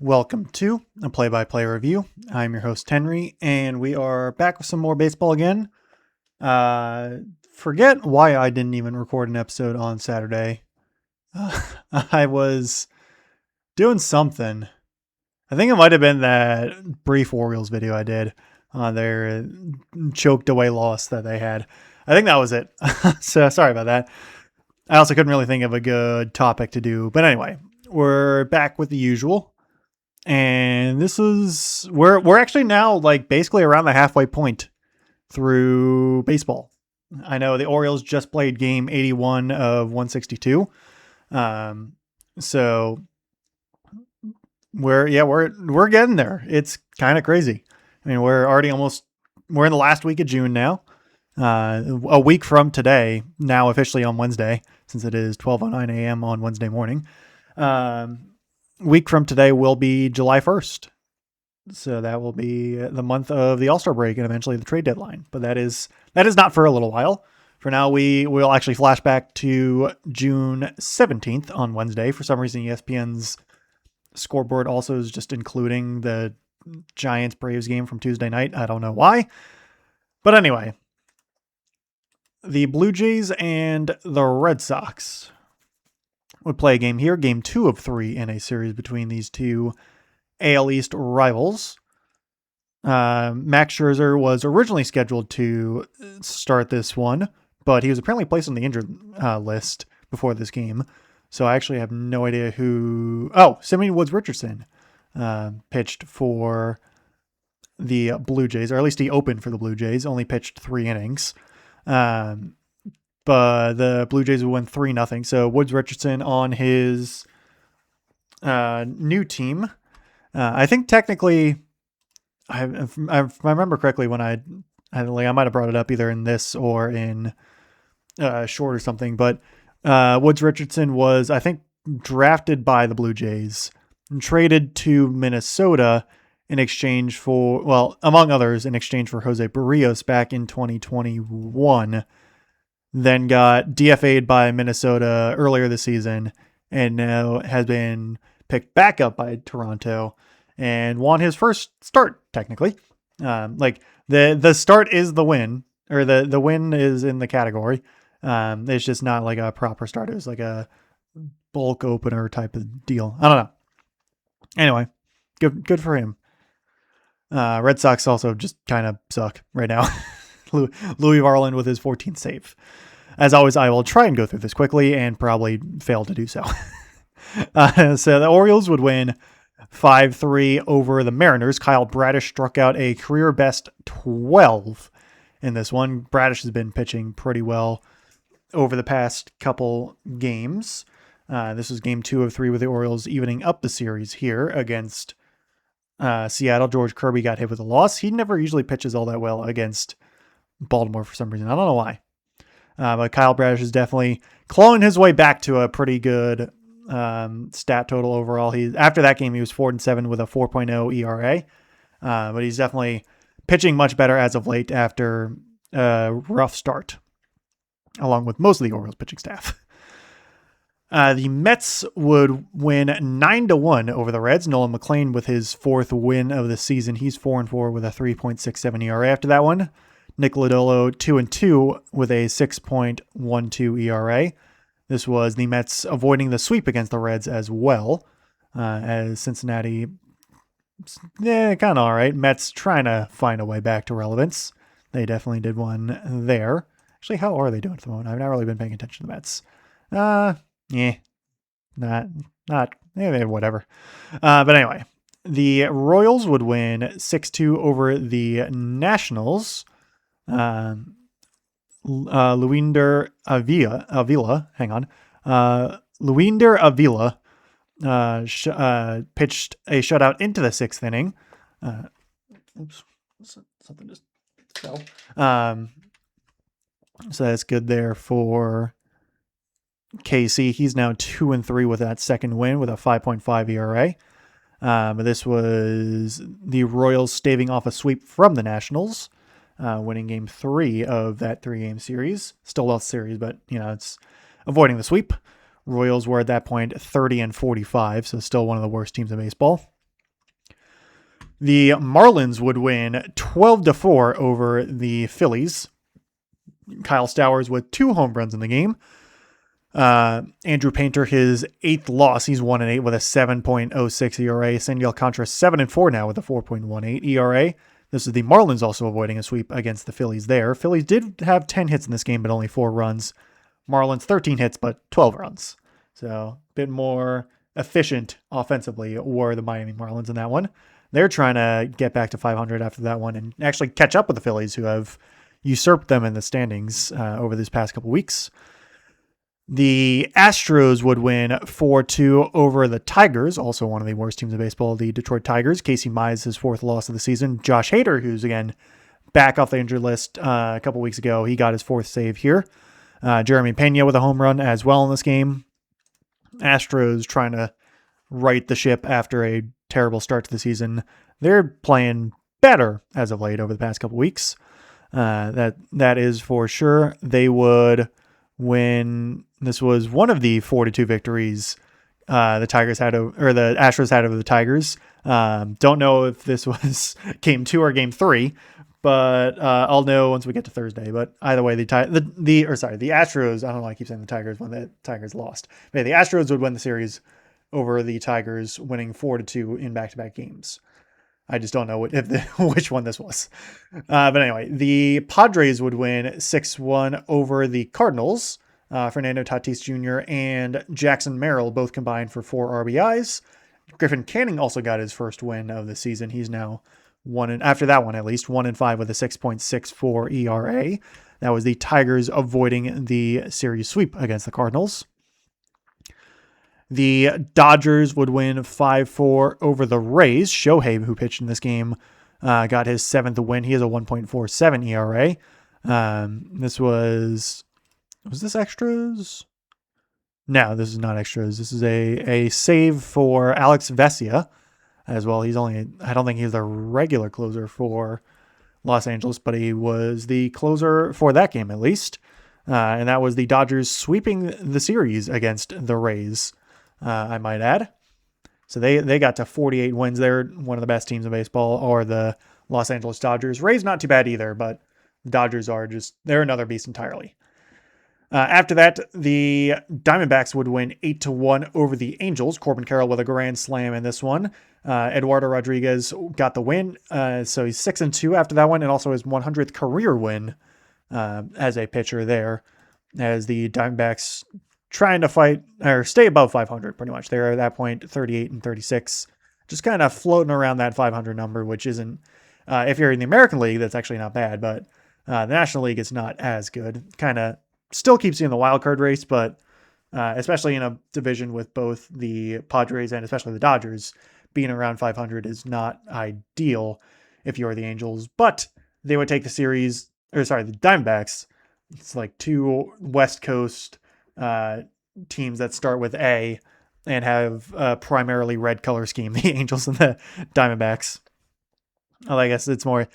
Welcome to a play-by-play review. I'm your host Henry, and we are back with some more baseball again. Forget why I didn't even record an episode on Saturday. I was doing something. I think it might have been that brief Orioles video I did on their choked away loss that they had. I think that was it. So sorry about that. I also couldn't really think of a good topic to do. But anyway, we're back with the usual. And this is we're actually now like basically around the halfway point through baseball. I know the Orioles just played game 81 of 162. So we're getting there. It's kind of crazy. I mean, we're in the last week of June now. A week from today, now officially on Wednesday, since it is 12:09 a.m. on Wednesday morning. Week from today will be July 1st. So that will be the month of the All-Star break and eventually the trade deadline. But that is not for a little while. For now, we will actually flash back to June 17th on Wednesday. For some reason, ESPN's scoreboard also is just including the Giants-Braves game from Tuesday night. I don't know why. But anyway, the Blue Jays and the Red Sox would play a game here, game 2 of 3 in a series between these two AL East rivals. Max Scherzer was originally scheduled to start this one, but he was apparently placed on the injured list before this game. So I actually have no idea who... Oh, Simeon Woods Richardson pitched for the Blue Jays, or at least he opened for the Blue Jays, only pitched 3 innings. But the Blue Jays would win 3-0. So Woods Richardson on his new team. I think technically, if I remember correctly, when I might have brought it up either in this or in short or something. But Woods Richardson was, I think, drafted by the Blue Jays and traded to Minnesota in exchange for, well, among others, in exchange for Jose Barrios back in 2021. Then got DFA'd by Minnesota earlier this season and now has been picked back up by Toronto and won his first start, technically. Like the start is the win, or the win is in the category. It's just not like a proper start. It was like a bulk opener type of deal. I don't know. Anyway, good for him. Red Sox also just kind of suck right now. Louis Varland with his 14th save. As always, I will try and go through this quickly and probably fail to do so. So the Orioles would win 5-3 over the Mariners. Kyle Bradish struck out a career best 12 in this one. Bradish has been pitching pretty well over the past couple games. This was game 2 of 3 with the Orioles evening up the series here against Seattle. George Kirby got hit with a loss. He never usually pitches all that well against Baltimore for some reason. I don't know why. But Kyle Bradish is definitely clawing his way back to a pretty good stat total overall. After that game, he was 4-7 with a 4.0 ERA. But he's definitely pitching much better as of late after a rough start, along with most of the Orioles pitching staff. The Mets would win 9-1 over the Reds. Nolan McLean with his 4th win of the season. He's 4-4 with a 3.67 ERA after that one. Nick Lodolo 2-2 with a 6.12 ERA. This was the Mets avoiding the sweep against the Reds as well, as Cincinnati, kind of all right. Mets trying to find a way back to relevance. They definitely did one there. Actually, how are they doing at the moment? I've not really been paying attention to the Mets. Whatever. But anyway, the Royals would win 6-2 over the Nationals. Luinder Avila, Luinder Avila pitched a shutout into the 6th inning. Something just fell. So that's good there for KC. He's now 2-3 with that 2nd win with a 5.5 ERA. But this was the Royals staving off a sweep from the Nationals. Winning game 3 of that 3-game series. Still lost series, but it's avoiding the sweep. Royals were at that point 30-45, so still one of the worst teams in baseball. The Marlins would win 12-4 over the Phillies. Kyle Stowers with 2 home runs in the game. Andrew Painter, his 8th loss. He's 1-8 with a 7.06 ERA. Sandy Alcantara 7-4 now with a 4.18 ERA. This is the Marlins also avoiding a sweep against the Phillies there. Phillies did have 10 hits in this game, but only 4 runs. Marlins 13 hits, but 12 runs. So a bit more efficient offensively were the Miami Marlins in that one. They're trying to get back to 500 after that one and actually catch up with the Phillies, who have usurped them in the standings over this past couple weeks. The Astros would win 4-2 over the Tigers, also one of the worst teams in baseball, the Detroit Tigers. Casey Mize, his 4th loss of the season. Josh Hader, who's again back off the injured list a couple weeks ago, he got his 4th save here. Jeremy Pena with a home run as well in this game. Astros trying to right the ship after a terrible start to the season. They're playing better as of late over the past couple weeks. That is for sure. They would win. This was one of the 4-2 victories the Astros had over the Tigers. Don't know if this was game 2 or game 3, but I'll know once we get to Thursday. But either way, the Astros. I don't know why I keep saying the Tigers when the Tigers lost. But yeah, the Astros would win the series over the Tigers, winning 4-2 in back-to-back games. I just don't know which one this was. But anyway, the Padres would win 6-1 over the Cardinals. Fernando Tatis Jr. and Jackson Merrill both combined for 4 RBIs. Griffin Canning also got his first win of the season. He's now after that one at least 1-5 with a 6.64 ERA. That was the Tigers avoiding the series sweep against the Cardinals. The Dodgers would win 5-4 over the Rays. Shohei, who pitched in this game, got his 7th win. He has a 1.47 ERA. This was this extras? No, this is not extras. This is a save for Alex Vesia as well. I don't think he's the regular closer for Los Angeles, but he was the closer for that game at least. And that was the Dodgers sweeping the series against the Rays, I might add. So they got to 48 wins. They're one of the best teams in baseball, or the Los Angeles Dodgers. Rays not too bad either, but the Dodgers they're another beast entirely. After that, the Diamondbacks would win 8-1 over the Angels. Corbin Carroll with a grand slam in this one. Eduardo Rodriguez got the win, so he's 6-2 after that one, and also his 100th career win as a pitcher there, as the Diamondbacks trying to fight or stay above 500 pretty much. They're at that point 38-36, just kind of floating around that 500 number, which isn't, if you're in the American League, that's actually not bad, but the National League is not as good. Kind of still keeps you in the wild card race, but especially in a division with both the Padres and especially the Dodgers, being around 500 is not ideal if you're the Angels, but they would take the Diamondbacks. It's like 2 West Coast teams that start with A and have a primarily red color scheme, the Angels and the Diamondbacks. Well, I guess it's more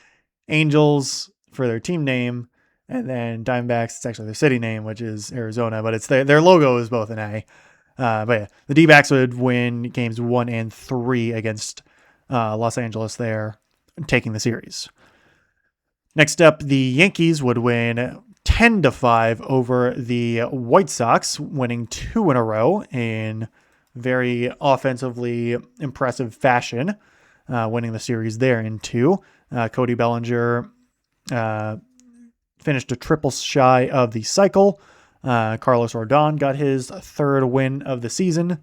Angels for their team name, and then Diamondbacks, it's actually their city name, which is Arizona, but it's their logo is both an A. But yeah, the D-backs would win games 1 and 3 against Los Angeles there, taking the series. Next up, the Yankees would win 10-5 over the White Sox, winning 2 in a row in very offensively impressive fashion, winning the series there in 2. Cody Bellinger finished a triple shy of the cycle. Carlos Rodon got his 3rd win of the season.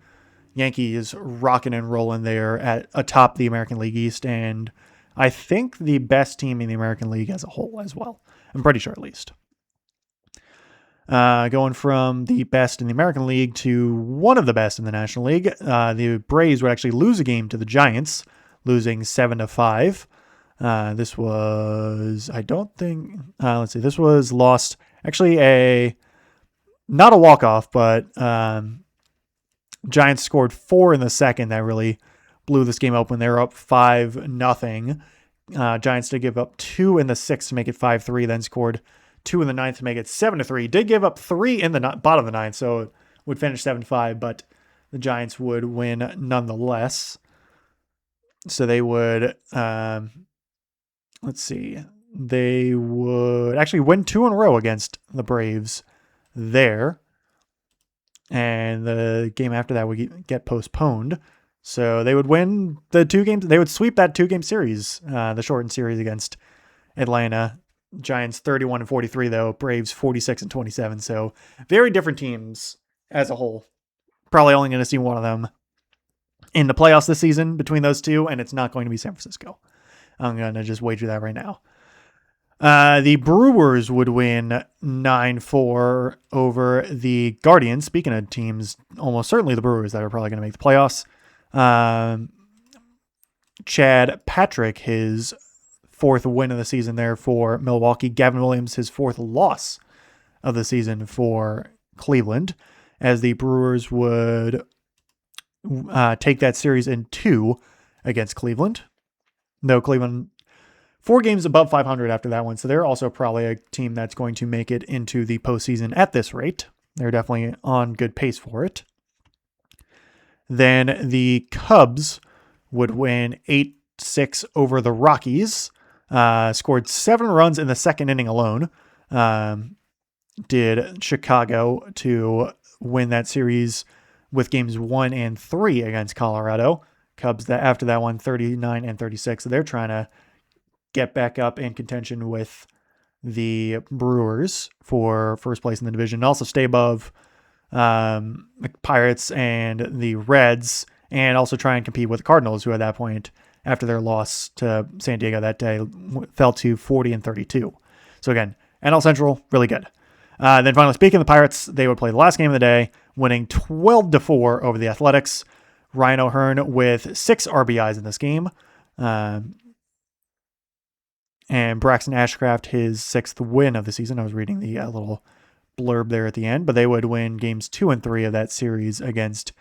Yankees rocking and rolling there at atop the American League East, and I think the best team in the American League as a whole as well. I'm pretty sure at least. Going from the best in the American League to one of the best in the National League, the Braves would actually lose a game to the Giants, losing 7-5. This was, this was lost, actually not a walk-off, but Giants scored 4 in the second that really blew this game open. They were up 5-0. Giants did give up 2 in the 6th to make it 5-3, then scored 2 in the 9th to make it 7-3. Did give up 3 in the bottom of the 9th, so it would finish 7-5, but the Giants would win nonetheless. So they would, let's see, they would actually win 2 in a row against the Braves there. And the game after that would get postponed. So they would win the 2 games. They would sweep that 2-game series, the shortened series against Atlanta. Giants 31-43 though, Braves 46-27. So very different teams as a whole. Probably only going to see one of them in the playoffs this season between those two, and it's not going to be San Francisco. I'm going to just wager that right now. The Brewers would win 9-4 over the Guardians. Speaking of teams, almost certainly the Brewers that are probably going to make the playoffs. Chad Patrick, his 4th win of the season there for Milwaukee. Gavin Williams, his 4th loss of the season for Cleveland, as the Brewers would take that series in 2 against Cleveland. No, Cleveland 4 games above 500 after that one, so they're also probably a team that's going to make it into the postseason at this rate. They're definitely on good pace for it. Then the Cubs would win 8-6 over the Rockies. Scored 7 runs in the 2nd inning alone. Did Chicago to win that series with games 1 and 3 against Colorado. Cubs after that one 39-36. So they're trying to get back up in contention with the Brewers for first place in the division, and also stay above the Pirates and the Reds, and also try and compete with the Cardinals, who at that point, after their loss to San Diego that day, fell to 40-32. So again, NL Central, really good. Then finally, speaking of the Pirates, they would play the last game of the day, winning 12-4 over the Athletics. Ryan O'Hearn with 6 RBIs in this game. And Braxton Ashcraft, his 6th win of the season. I was reading the little blurb there at the end, but they would win games 2 and 3 of that series against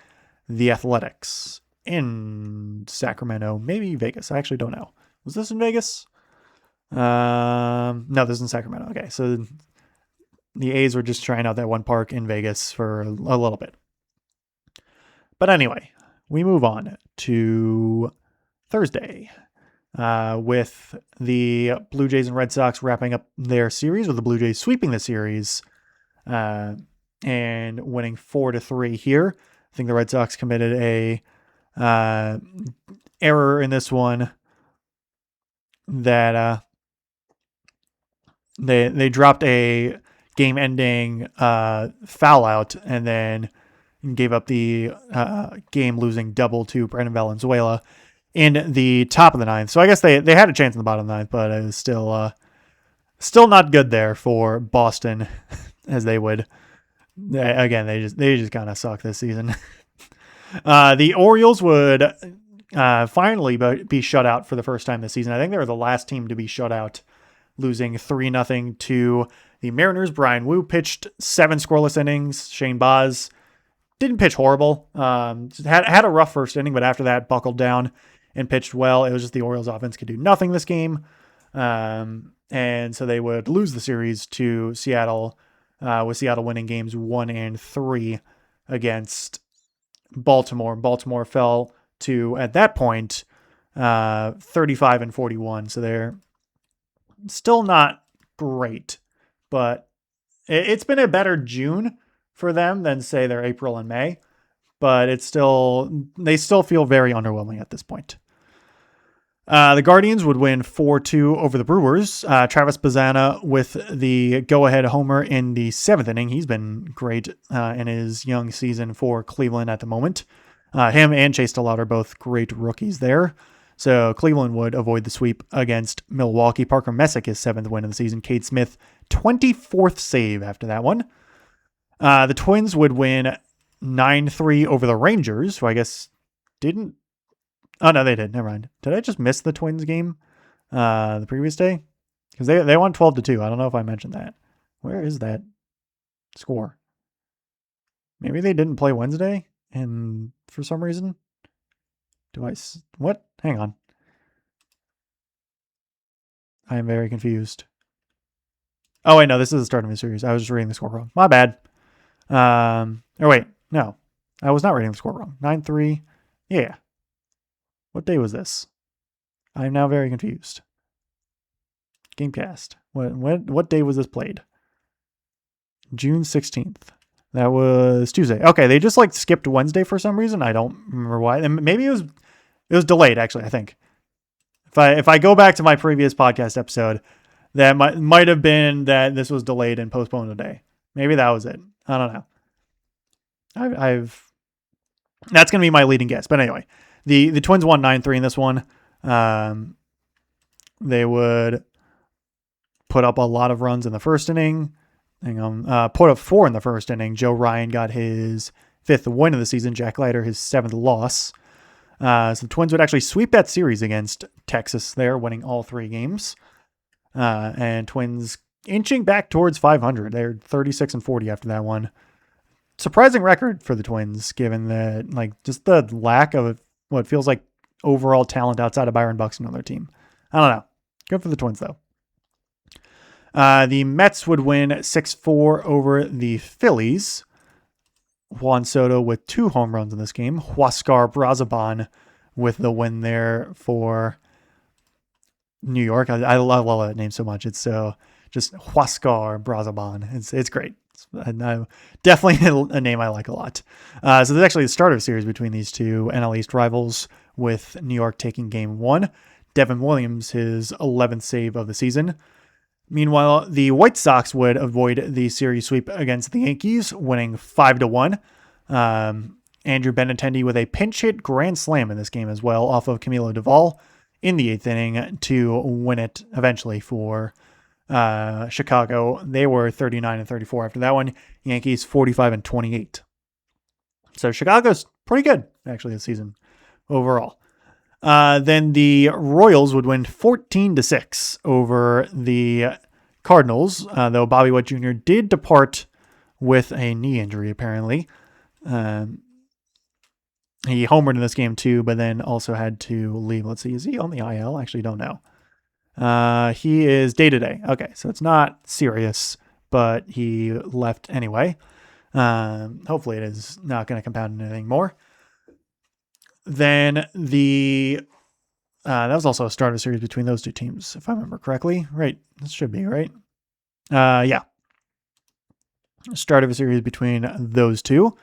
the Athletics in Sacramento, maybe Vegas. I actually don't know. Was this in Vegas? No, this is in Sacramento. Okay, so the A's were just trying out that one park in Vegas for a little bit. But anyway, we move on to Thursday. With the Blue Jays and Red Sox wrapping up their series, with the Blue Jays sweeping the series and winning 4-3 here. I think the Red Sox committed a error in this one that they dropped a game-ending foul out and then gave up the game-losing double to Brandon Valenzuela in the top of the 9th. So I guess they had a chance in the bottom of the 9th, but it was still not good there for Boston, as they would. Again, they just kind of suck this season. The Orioles would finally be shut out for the first time this season. I think they were the last team to be shut out, losing 3-0 to the Mariners. Brian Wu pitched 7 scoreless innings. Shane Baz didn't pitch horrible. Had a rough first inning, but after that buckled down and pitched well. It was just the Orioles offense could do nothing this game. And so they would lose the series to Seattle, with Seattle winning games 1 and 3 against Baltimore. Baltimore fell to, at that point, 35-41. So they're still not great, but it's been a better June for them than, say, their April and May. But they still feel very underwhelming at this point. The Guardians would win 4-2 over the Brewers. Travis Bazzana with the go-ahead homer in the 7th inning. He's been great in his young season for Cleveland at the moment. Him and Chase Stallard are both great rookies there. So Cleveland would avoid the sweep against Milwaukee. Parker Messick, his 7th win of the season. Cade Smith, 24th save after that one. The Twins would win 9-3 over the Rangers, who I guess didn't. Oh, no, they did. Never mind. Did I just miss the Twins game the previous day? Because they won 12-2. I don't know if I mentioned that. Where is that score? Maybe they didn't play Wednesday, and for some reason. What? Hang on. I am very confused. Oh, wait, no, this is the start of my series. I was just reading the score wrong. My bad. Or wait, no. I was not reading the score wrong. 9-3. Yeah. What day was this? I'm now very confused. Gamecast. What day was this played? June 16th. That was Tuesday. Okay, they just like skipped Wednesday for some reason. I don't remember why. And maybe it was delayed, actually, I think. If I go back to my previous podcast episode, that might have been that this was delayed and postponed a day. Maybe that was it. I don't know. I've that's gonna be my leading guess. But anyway, the Twins won 9-3 in this one. They would put up a lot of runs in the first inning. Put up 4 in the first inning. Joe Ryan got his 5th win of the season. Jack Leiter his 7th loss. So the Twins would actually sweep that series against Texas there, winning all 3 games. And Twins inching back towards 500. They're 36-40 after that one. Surprising record for the Twins, given that like just the lack of what feels like overall talent outside of Byron Buxton on their team. I don't know. Good for the Twins though. The Mets would win 6-4 over the Phillies. Juan Soto with 2 home runs in this game. Huascar Brazoban with the win there for New York. I love that name so much. It's so just Huascar Brazoban. It's great. It's definitely a name I like a lot. So there's actually the start of a series between these two NL East rivals, with New York taking game 1. Devin Williams, his 11th save of the season. Meanwhile, the White Sox would avoid the series sweep against the Yankees, winning 5-1. Andrew Benintendi with a pinch hit grand slam in this game as well, off of Camilo Doval in the 8th inning to win it eventually for Chicago. They were 39-34 after that one. Yankees 45-28. So Chicago's pretty good actually this season overall. Then the Royals would win 14-6 over the Cardinals, though Bobby Witt Jr. did depart with a knee injury, apparently. He homered in this game too, but then also had to leave. Let's see, is he on the IL? Actually, don't know. He is day-to-day. Okay, so it's not serious, but he left anyway. Hopefully it is not going to compound anything more. Then that was also a start of a series between those two teams, if I remember correctly. Right. This should be right. Yeah. Start of a series between those two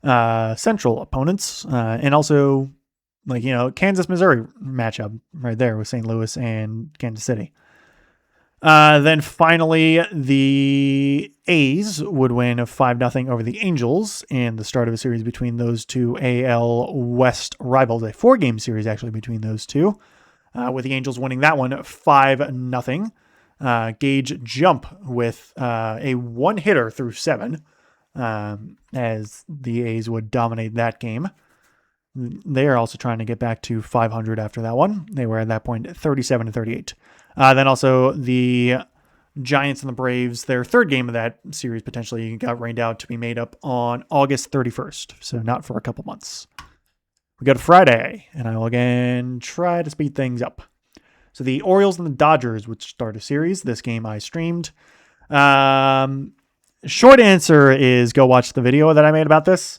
central opponents, and also Kansas, Missouri matchup right there with St. Louis and Kansas City. Then finally, the A's would win 5-0 over the Angels in the start of a series between those two AL West rivals, a 4-game series actually between those two, with the Angels winning that one 5-0. Gage Jump with a 1-hitter through 7, as the A's would dominate that game. They are also trying to get back to 500 after that one. They were at that point 37-38. Then also the Giants and the Braves, their 3rd game of that series potentially got rained out to be made up on August 31st. So not for a couple months. We go to Friday, and I will again try to speed things up. So the Orioles and the Dodgers would start a series. This game I streamed. Short answer is go watch the video that I made about this.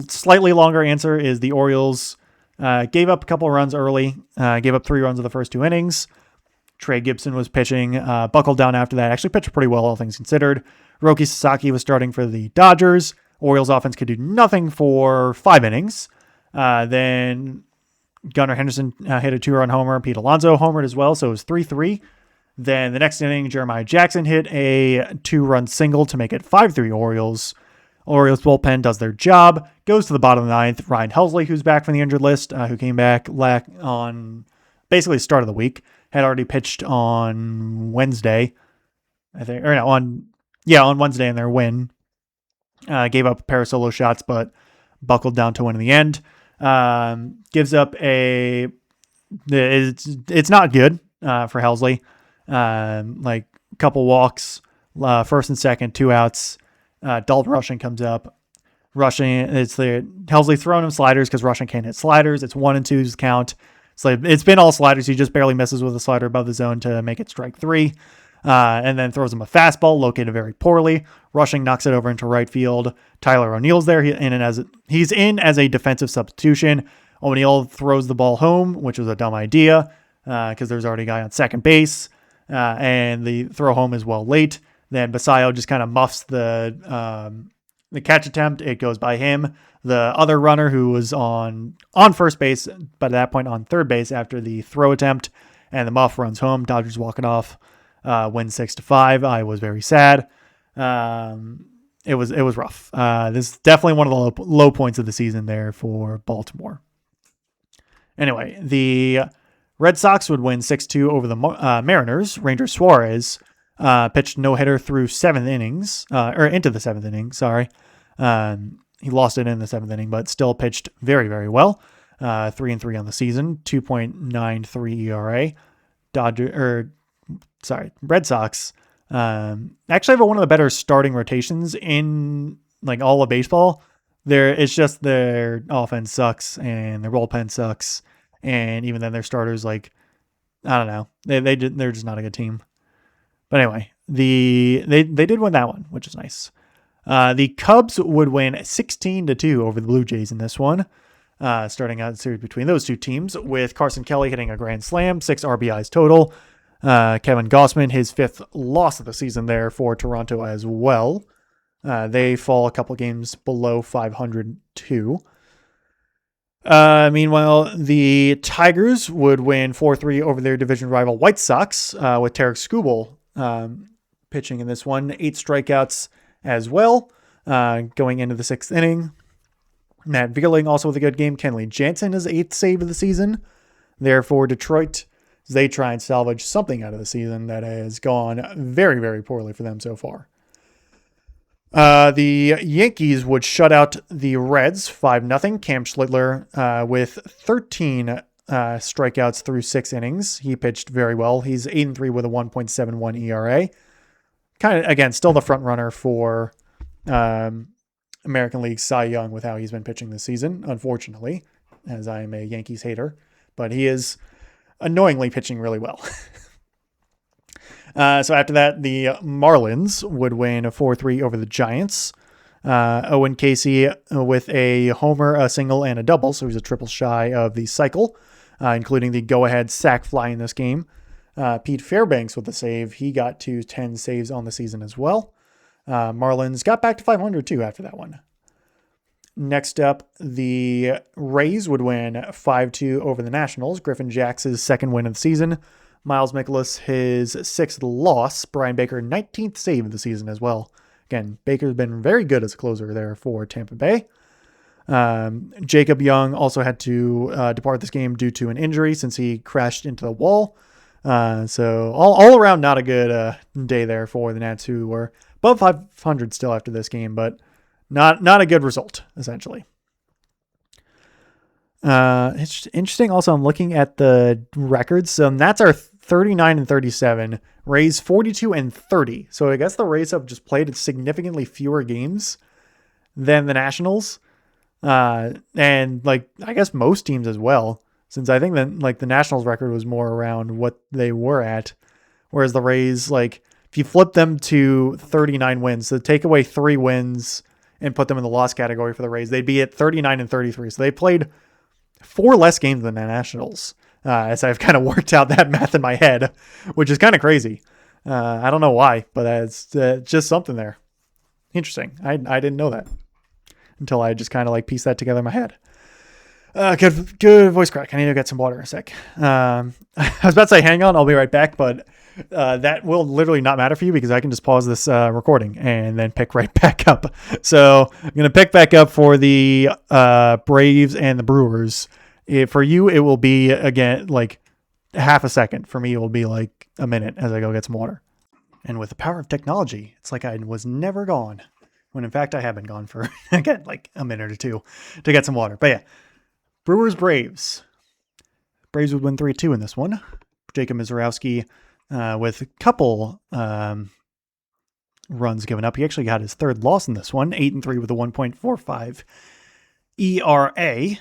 Slightly longer answer is the Orioles gave up a couple of runs early, gave up 3 runs in the first 2 innings. Trey Gibson was pitching, buckled down after that. Actually pitched pretty well, all things considered. Roki Sasaki was starting for the Dodgers. Orioles offense could do nothing for 5 innings. Then Gunnar Henderson hit a 2-run homer. Pete Alonso homered as well, so it was 3-3. Then the next inning, Jeremiah Jackson hit a 2-run single to make it 5-3 Orioles. Orioles bullpen does their job, goes to the bottom of the 9th. Ryan Helsley, who's back from the injured list, who came back on basically the start of the week, had already pitched on Wednesday, I think, or no, on Wednesday in their win. Gave up a pair of solo shots, but buckled down to win in the end. Gives up it's not good for Helsley. Like a couple walks, first and second, 2 outs. Dalton Rushing comes up. Helsley throwing him sliders because Rushing can't hit sliders. It's 1-2's count. It's been all sliders. He just barely misses with a slider above the zone to make it strike 3. And then throws him a fastball located very poorly. Rushing knocks it over into right field. Tyler O'Neill's there. He's in as a defensive substitution. O'Neill throws the ball home, which was a dumb idea because there's already a guy on second base, and the throw home is well late. Then Basayo just kind of muffs the catch attempt. It goes by him. The other runner who was on first base, but at that point on third base after the throw attempt, and the muff runs home. Dodgers walking off, win 6-5. I was very sad. It was rough. This is definitely one of the low points of the season there for Baltimore. Anyway, the Red Sox would win 6-2 over the Mariners. Ranger Suarez pitched no-hitter through seventh innings, or into the seventh inning, sorry. He lost it in the seventh inning, but still pitched very, very well. 3-3 on the season, 2.93 ERA. Red Sox actually have one of the better starting rotations in like all of baseball. It's just their offense sucks and their bullpen sucks, and even then their starters, like, I don't know, they're just not a good team. But anyway, they did win that one, which is nice. The Cubs would win 16-2 over the Blue Jays in this one, starting out the series between those two teams with Carson Kelly hitting a grand slam, 6 RBIs total. Kevin Gausman, his 5th loss of the season there for Toronto as well. They fall a couple games below 500 too. Meanwhile, the Tigers would win 4-3 over their division rival White Sox with Tarek Skubal pitching in this one. 8 strikeouts as well going into the 6th inning. Matt Vierling also with a good game. Kenley Jansen is 8th save of the season. Therefore, Detroit, they try and salvage something out of the season that has gone very, very poorly for them so far. The Yankees would shut out the Reds 5-0. Cam Schlittler with 13 strikeouts through 6 innings. He pitched very well. He's 8-3 with a 1.71 ERA. Kind of, again, still the front runner for American League Cy Young with how he's been pitching this season, unfortunately, as I am a Yankees hater. But he is annoyingly pitching really well. So after that, the Marlins would win 4-3 over the Giants. Owen Casey with a homer, a single, and a double, so he's a triple shy of the cycle, including the go-ahead sac fly in this game. Pete Fairbanks with the save. He got to 10 saves on the season as well. Marlins got back to 500 too after that one. Next up, the Rays would win 5-2 over the Nationals. Griffin Jack's 2nd win of the season. Miles Mikolas, his 6th loss. Brian Baker, 19th save of the season as well. Again, Baker's been very good as a closer there for Tampa Bay. Jacob Young also had to depart this game due to an injury since he crashed into the wall. So all around, not a good day there for the Nats, who were above 500 still after this game, but not a good result, essentially. It's interesting. Also, I'm looking at the records. So Nats are 39-37, Rays 42-30. So I guess the Rays have just played significantly fewer games than the Nationals. And like, I guess most teams as well, since I think that like the Nationals record was more around what they were at. Whereas the Rays, like if you flip them to 39 wins, so take away 3 wins and put them in the loss category for the Rays, they'd be at 39-33. So they played 4 less games than the Nationals, as I've kind of worked out that math in my head, which is kind of crazy. I don't know why, but it's just something there. Interesting. I didn't know that until I just kind of like pieced that together in my head. Good voice crack. I need to get some water in a sec. I was about to say hang on, I'll be right back, but that will literally not matter for you because I can just pause this recording and then pick right back up. So I'm going to pick back up for the Braves and the Brewers. For you, it will be, again, like half a second. For me, it will be like a minute as I go get some water. And with the power of technology, it's like I was never gone. When in fact, I have been gone for, again, like a minute or two to get some water. But yeah, Brewers, Braves. Braves would win 3-2 in this one. Jacob Mizorowski with a couple runs given up. He actually got his 3rd loss in this one, 8-3 with a 1.45 ERA.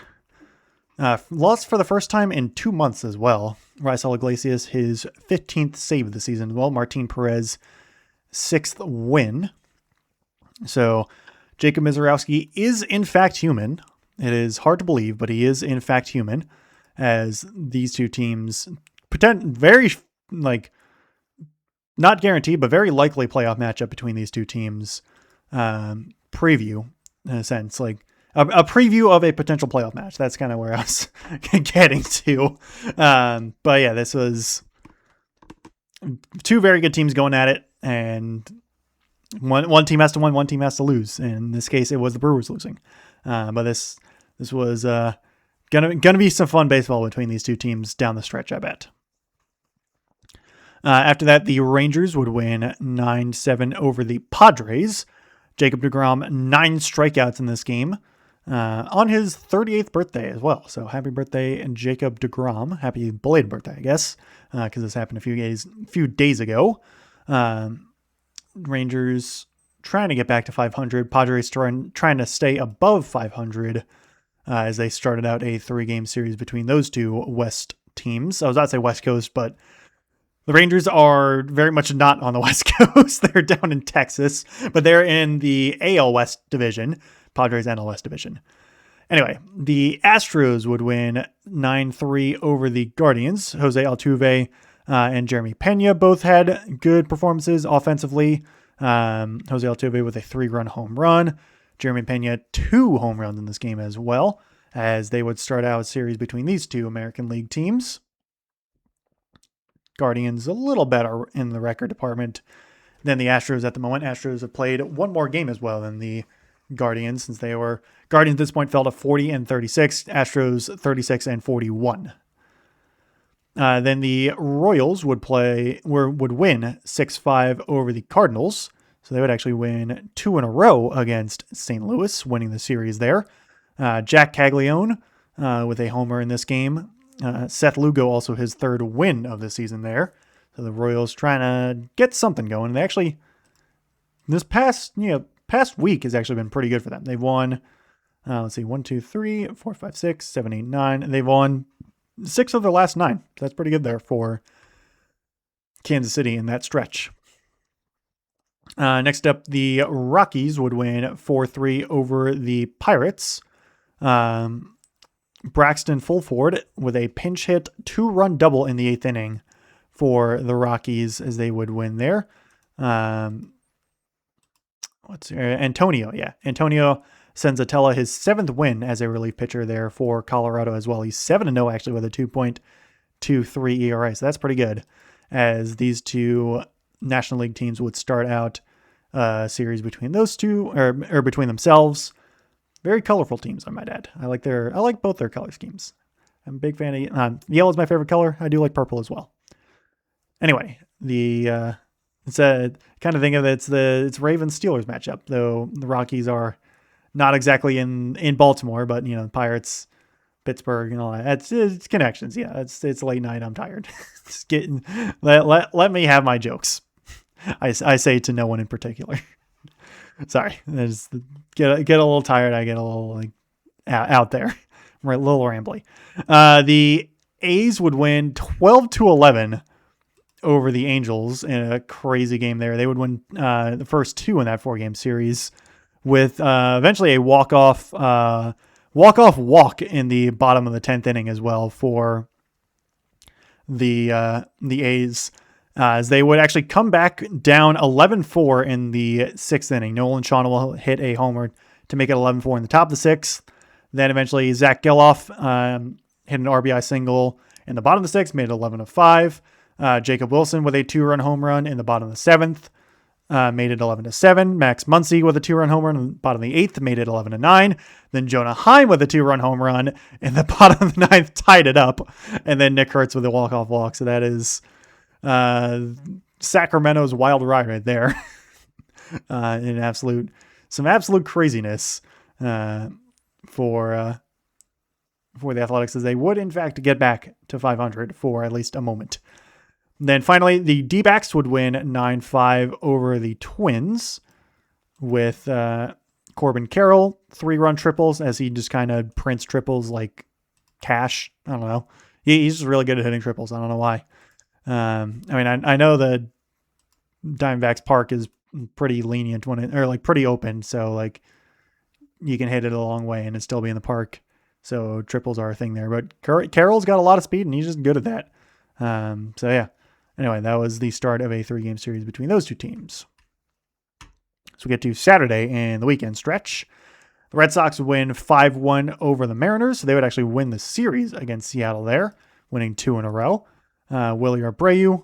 Lost for the first time in 2 months as well. Raisel Iglesias, his 15th save of the season as well. Martin Perez, 6th win. So Jacob Mizorowski is in fact human. It is hard to believe, but he is in fact human, as these two teams very like not guaranteed, but very likely playoff matchup between these two teams. Preview in a sense, like a preview of a potential playoff match. That's kind of where I was getting to. But yeah, this was two very good teams going at it, and one team has to win, one team has to lose. In this case, it was the Brewers losing. But this was gonna be some fun baseball between these two teams down the stretch, I bet. After that, the Rangers would win 9-7 over the Padres. Jacob deGrom, 9 strikeouts in this game on his 38th birthday as well. So happy birthday, Jacob deGrom. Happy belated birthday, I guess, because this happened a few days ago. Rangers trying to get back to 500. Padres trying to stay above 500 as they started out a 3-game series between those two West teams. I was about to say West Coast, but the Rangers are very much not on the West Coast. They're down in Texas, but they're in the AL West division, Padres NL West division. Anyway, the Astros would win 9-3 over the Guardians. Jose Altuve and Jeremy Pena both had good performances offensively. Jose Altuve with a 3-run home run. Jeremy Pena 2 home runs in this game as well, as they would start out a series between these two American League teams. Guardians a little better in the record department than the Astros at the moment. Astros have played one more game as well than the Guardians, since they were Guardians at this point fell to 40-36, Astros 36-41. Then the Royals would win 6-5 over the Cardinals. So they would actually win 2 in a row against St. Louis, winning the series there. Jack Caglione with a homer in this game. Seth Lugo also his 3rd win of the season there. So the Royals trying to get something going. They actually, this past week has actually been pretty good for them. They've won, 1, 2, 3, 4, 5, 6, 7, 8, 9. They've won 6 of their last 9. So that's pretty good there for Kansas City in that stretch. Next up, the Rockies would win 4-3 over the Pirates. Braxton Fulford with a pinch hit 2-run double in the 8th inning for the Rockies as they would win there. Antonio Senzatella, his 7th win as a relief pitcher there for Colorado as well. He's 7-0 actually with a 2.23 ERA, so that's pretty good, as these two National League teams would start out a series between those two, or between themselves. Very colorful teams, I might add. I like both their color schemes. I'm a big fan of yellow is my favorite color. I do like purple as well. Anyway, it's a kind of thing of it's Ravens Steelers matchup, though the Rockies are not exactly in Baltimore, but the Pirates, Pittsburgh, and all that. It's connections. Yeah, it's late night. I'm tired. Just let me have my jokes. I say to no one in particular. Sorry, I just get a little tired. I get a little out there. I'm a little rambly. The A's would win 12-11 over the Angels in a crazy game there. They would win the first 2 in that 4-game series with eventually a walk-off walk in the bottom of the 10th inning as well for the A's. As they would actually come back down 11-4 in the 6th inning. Nolan Shawn will hit a homer to make it 11-4 in the top of the 6th. Then eventually Zach Geloff hit an RBI single in the bottom of the 6th, made it 11-5. Jacob Wilson with a 2-run home run in the bottom of the 7th, made it 11-7. Max Muncy with a 2-run home run in the bottom of the 8th, made it 11-9. Then Jonah Heim with a 2-run home run in the bottom of the 9th, tied it up. And then Nick Hertz with a walk-off walk. So that is Sacramento's wild ride right there. Some absolute craziness for the Athletics, as they would in fact get back to 500 for at least a moment. Then finally, the D-backs would win 9-5 over the Twins with Corbin Carroll 3-run triples, as he just kind of prints triples like cash. I don't know. He's just really good at hitting triples. I don't know why. I know the Diamondbacks park is pretty lenient pretty open. So you can hit it a long way and it still be in the park. So triples are a thing there. But Carroll's got a lot of speed and he's just good at that. So yeah. Anyway, that was the start of a 3-game series between those two teams. So we get to Saturday and the weekend stretch. The Red Sox would win 5-1 over the Mariners. So they would actually win the series against Seattle there, winning 2 in a row. Willie Abreu,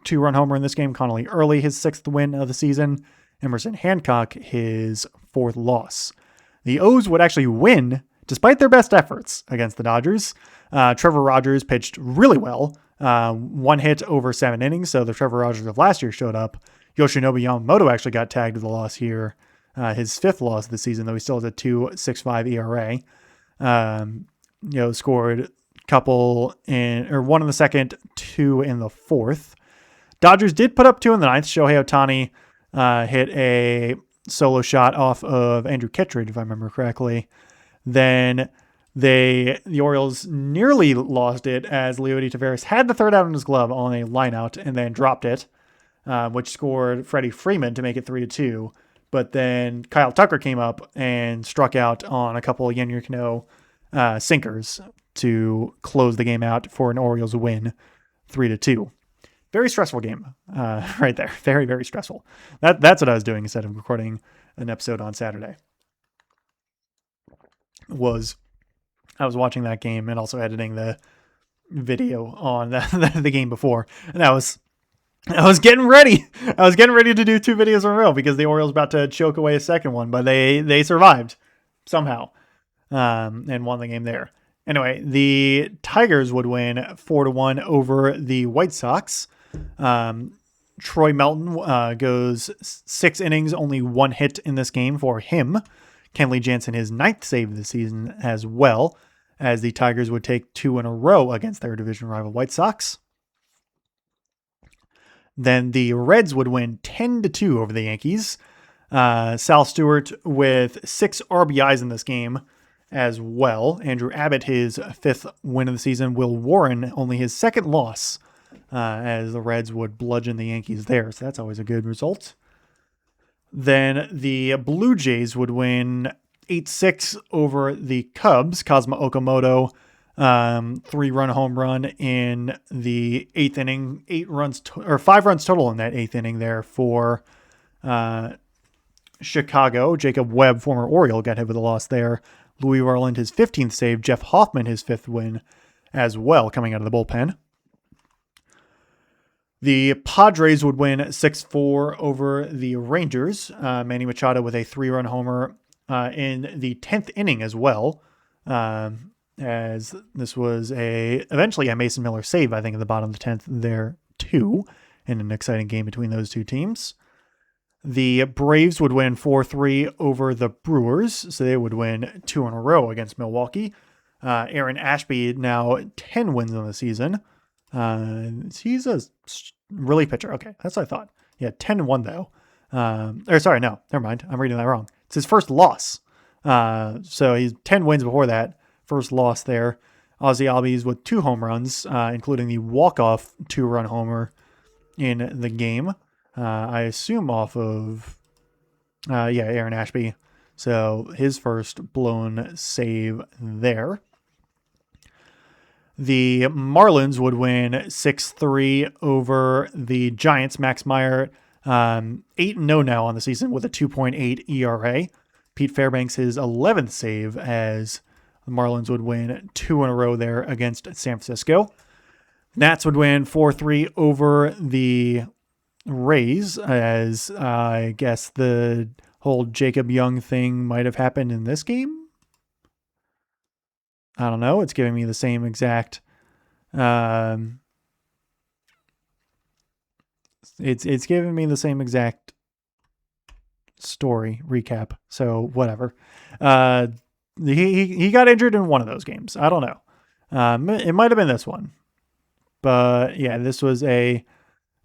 2-run homer in this game. Connolly Early, his 6th win of the season. Emerson Hancock, his 4th loss. The O's would actually win despite their best efforts against the Dodgers. Trevor Rogers pitched really well. 1 hit over 7 innings. So the Trevor Rogers of last year showed up. Yoshinobu Yamamoto actually got tagged with a loss here. His 5th loss of the season, though he still has a 2.65 ERA. Scored a couple one in the second, 2 in the 4th. Dodgers did put up 2 in the 9th. Shohei Ohtani hit a solo shot off of Andrew Kittredge, if I remember correctly. Then the Orioles nearly lost it as Leody Taveras had the 3rd out in his glove on a lineout and then dropped it, which scored Freddie Freeman to make it 3-2. But then Kyle Tucker came up and struck out on a couple of Yennier Cano sinkers to close the game out for an Orioles win, 3-2. Very stressful game right there. Very, very stressful. That's what I was doing instead of recording an episode on Saturday. I was watching that game and also editing the video on the game before. And I was getting ready. I was getting ready to do 2 videos in a row because the Orioles about to choke away a second one, but they survived somehow and won the game there. Anyway, the Tigers would win 4-1 over the White Sox. Troy Melton goes 6 innings, only 1 hit in this game for him. Kenley Jansen, his 9th save of the season as well, as the Tigers would take 2 in a row against their division rival White Sox. Then the Reds would win 10-2 over the Yankees. Sal Stewart with 6 RBIs in this game as well. Andrew Abbott, his 5th win of the season. Will Warren, only his 2nd loss, as the Reds would bludgeon the Yankees there. So that's always a good result. Then the Blue Jays would win 8-6 over the Cubs. Cosmo Okamoto, 3-run home run in the 8th inning. 5 runs total in that 8th inning there for Chicago. Jacob Webb, former Oriole, got hit with a loss there. Louis Varland, his 15th save. Jeff Hoffman, his 5th win as well, coming out of the bullpen. The Padres would win 6-4 over the Rangers. Manny Machado with a 3-run homer in the 10th inning as well, as this was eventually a Mason Miller save, I think, at the bottom of the 10th there too, in an exciting game between those two teams. The Braves would win 4-3 over the Brewers, so they would win 2 in a row against Milwaukee. Aaron Ashby, now 10 wins on the season. He's a relief pitcher. Okay, that's what I thought. Yeah, 10-1 though. Sorry, no, never mind. I'm reading that wrong. It's his first loss. So he's 10 wins before that. First loss there. Ozzie Albies with 2 home runs, including the walk-off 2-run homer in the game. I assume off of, Aaron Ashby. So his first blown save there. The Marlins would win 6-3 over the Giants. Max Meyer, 8-0 now on the season with a 2.8 ERA. Pete Fairbanks, his 11th save, as the Marlins would win 2 in a row there against San Francisco. Nats would win 4-3 over the Rays, as I guess the whole Jacob Young thing might have happened in this game. I don't know. It's giving me the same exact. It's giving me the same exact story recap. So whatever. He got injured in one of those games. I don't know. It might have been this one, but yeah, this was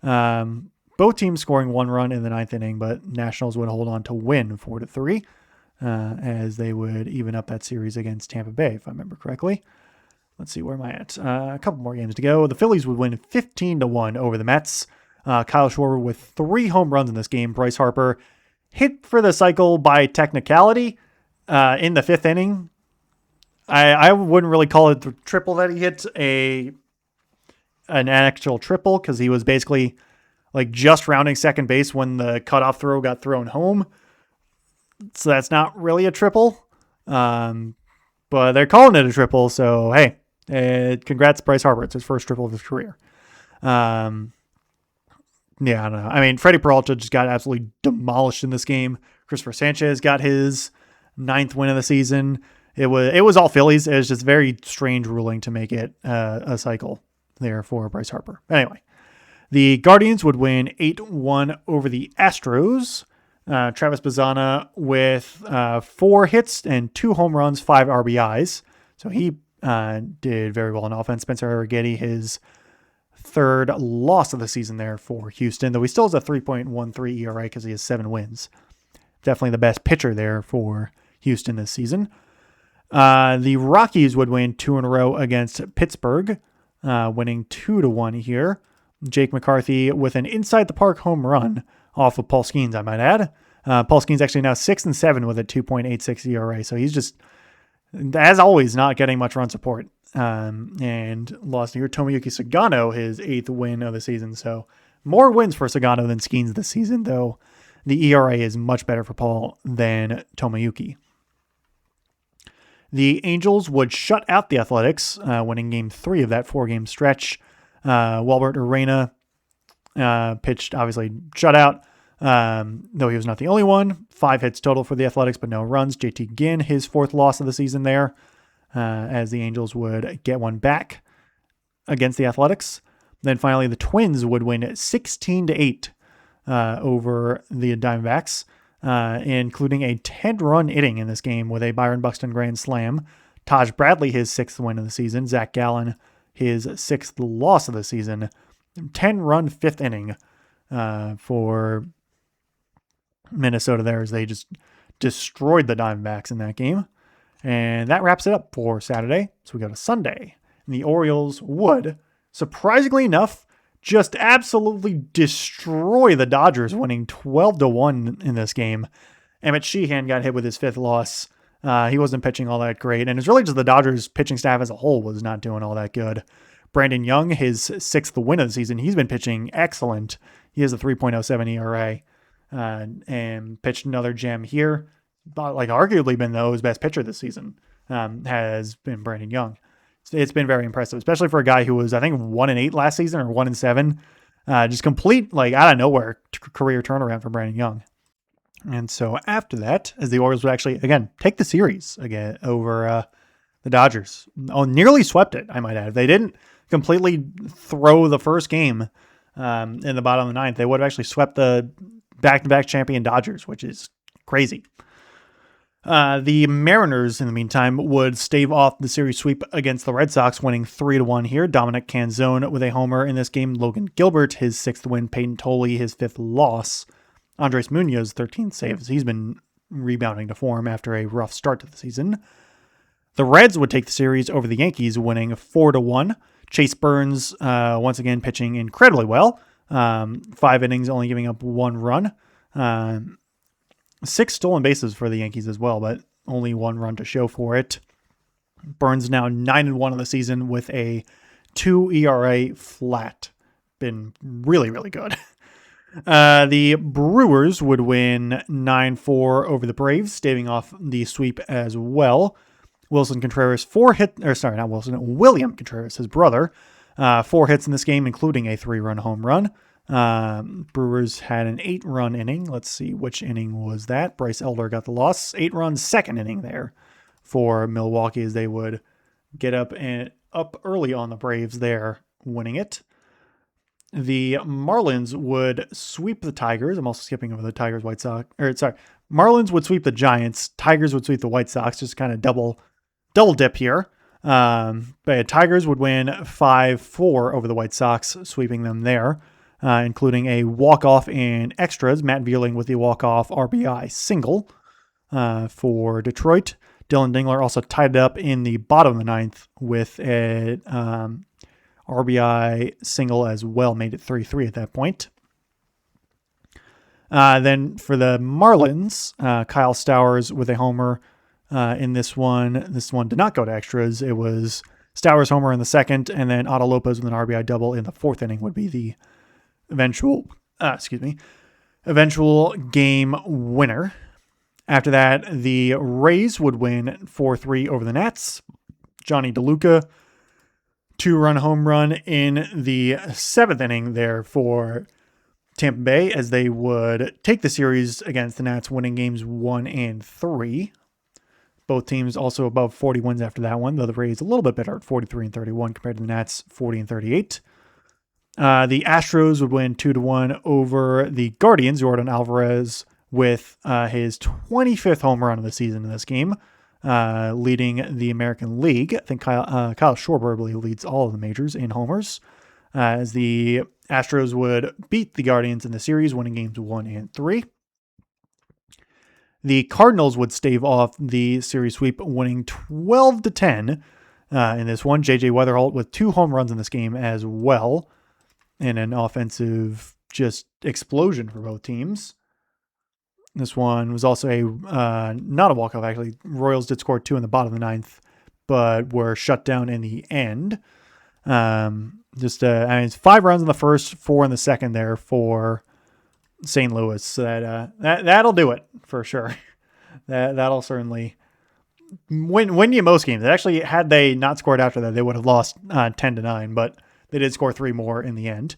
both teams scoring 1 run in the 9th inning, but Nationals would hold on to win 4-3. As they would even up that series against Tampa Bay, if I remember correctly. Let's see, where am I at? A couple more games to go. The Phillies would win 15-1 over the Mets. Kyle Schwarber with 3 home runs in this game. Bryce Harper hit for the cycle by technicality. in the fifth inning, I wouldn't really call it the triple that he hit an actual triple, because he was basically like just rounding second base when the cutoff throw got thrown home. So that's not really a triple. But they're calling it a triple. So, hey, congrats, Bryce Harper. It's his first triple of his career. Yeah, I don't know. I mean, Freddie Peralta just got absolutely demolished in this game. Christopher Sanchez got his 9th win of the season. It was all Phillies. It was just very strange ruling to make it a cycle there for Bryce Harper. Anyway, the Guardians would win 8-1 over the Astros. Travis Bazzana with 4 hits and 2 home runs, 5 RBIs. So he did very well on offense. Spencer Arrighetti, his 3rd loss of the season there for Houston, though he still has a 3.13 ERA because he has 7 wins. Definitely the best pitcher there for Houston this season. The Rockies would win 2 in a row against Pittsburgh, winning 2-1 here. Jake McCarthy with an inside the park home run off of Paul Skeens, I might add. Paul Skeens actually now 6-7 with a 2.86 ERA. So he's just, as always, not getting much run support. And lost here Tomoyuki Sagano, his 8th win of the season. So more wins for Sagano than Skeens this season, though the ERA is much better for Paul than Tomoyuki. The Angels would shut out the Athletics, winning game 3 of that 4-game stretch. Walbert Arena pitched, obviously, shutout, though he was not the only one. 5 hits total for the Athletics, but no runs. JT Ginn, his 4th loss of the season there, as the Angels would get one back against the Athletics. Then finally, the Twins would win 16-8 over the Diamondbacks, including a 10-run inning in this game with a Byron Buxton grand slam. Taj Bradley, his 6th win of the season. Zach Gallen, his 6th loss of the season. 10-run 5th inning for Minnesota there, as they just destroyed the Diamondbacks in that game. And that wraps it up for Saturday. So we go to Sunday. And the Orioles would, surprisingly enough, just absolutely destroy the Dodgers, winning 12-1 in this game. Emmett Sheehan got hit with his 5th loss. He wasn't pitching all that great. And it's really just the Dodgers pitching staff as a whole was not doing all that good. Brandon Young, his 6th win of the season, he's been pitching excellent. He has a 3.07 ERA and pitched another gem here. But like arguably been his best pitcher this season has been Brandon Young. It's been very impressive, especially for a guy who was, I think, 1-8 last season or 1-7. Just complete, like, out of nowhere career turnaround for Brandon Young. And so after that, as the Orioles would actually, again, take the series again over the Dodgers. Oh, nearly swept it, I might add. If they didn't completely throw the first game in the bottom of the 9th, they would have actually swept the back-to-back champion Dodgers, which is crazy. The Mariners, in the meantime, would stave off the series sweep against the Red Sox, winning 3-1 here. Dominic Canzone with a homer in this game. Logan Gilbert, his 6th win. Peyton Tolle, his 5th loss. Andres Munoz, 13th save. He's been rebounding to form after a rough start to the season. The Reds would take the series over the Yankees, winning 4-1. Chase Burns, once again, pitching incredibly well. 5 innings, only giving up 1 run. 6 stolen bases for the Yankees as well, but only 1 run to show for it. Burns now 9-1 of the season with a 2 ERA flat. Been really, really good. The Brewers would win 9-4 over the Braves, staving off the sweep as well. William Contreras, his brother, 4 hits in this game, including a 3-run home run. Brewers had an 8-run inning. Let's see, which inning was that? Bryce Elder got the loss. 8-run 2nd inning there for Milwaukee, as they would get up early on the Braves there, winning it. The Marlins would sweep the Tigers. I'm also skipping over the Tigers, White Sox. Marlins would sweep the Giants. Tigers would sweep the White Sox. Just kind of double dip here. But Tigers would win 5-4 over the White Sox, sweeping them there. Including a walk-off in extras. Matt Vierling with the walk-off RBI single for Detroit. Dylan Dingler also tied it up in the bottom of the 9th with a RBI single as well. Made it 3-3 at that point. Then for the Marlins, Kyle Stowers with a homer in this one. This one did not go to extras. It was Stowers homer in the second, and then Otto Lopez with an RBI double in the fourth inning would be the eventual game winner. After that, the Rays would win 4-3 over the Nats. Johnny DeLuca, 2-run home run in the seventh inning there for Tampa Bay, as they would take the series against the Nats, winning games 1 and 3. Both teams also above 40 wins after that one, though the Rays a little bit better at 43 and 31 compared to the Nats 40 and 38. The Astros would win 2-1 over the Guardians. Jordan Alvarez with his 25th home run of the season in this game, leading the American League. I think Kyle Schwarber, I believe, leads all of the majors in homers, as the Astros would beat the Guardians in the series, winning games 1 and 3. The Cardinals would stave off the series sweep, winning 12-10 in this one. J.J. Weatherholt with 2 home runs in this game as well, in an offensive just explosion for both teams. This one was also not a walk-off, actually. Royals did score 2 in the bottom of the ninth, but were shut down in the end. It's 5 runs in the first, 4 in the second there for St. Louis. So that'll do it for sure. That'll certainly win you most games. Actually, had they not scored after that, they would have lost 10-9, but they did score 3 more in the end.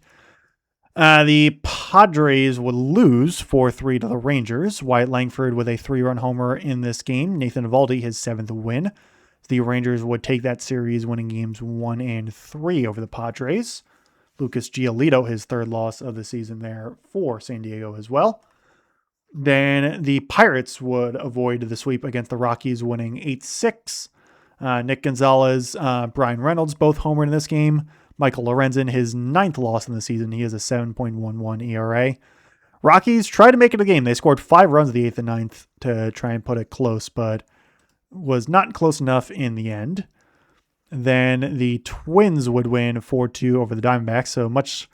The Padres would lose 4-3 to the Rangers. Wyatt Langford with a 3-run homer in this game. Nathan Eovaldi, his 7th win. The Rangers would take that series, winning games 1 and 3 over the Padres. Lucas Giolito, his 3rd loss of the season there for San Diego as well. Then the Pirates would avoid the sweep against the Rockies, winning 8-6. Nick Gonzalez, Brian Reynolds, both homered in this game. Michael Lorenzen, his 9th loss in the season. He has a 7.11 ERA. Rockies tried to make it a game. They scored 5 runs in the 8th and 9th to try and put it close, but was not close enough in the end. Then the Twins would win 4-2 over the Diamondbacks, so much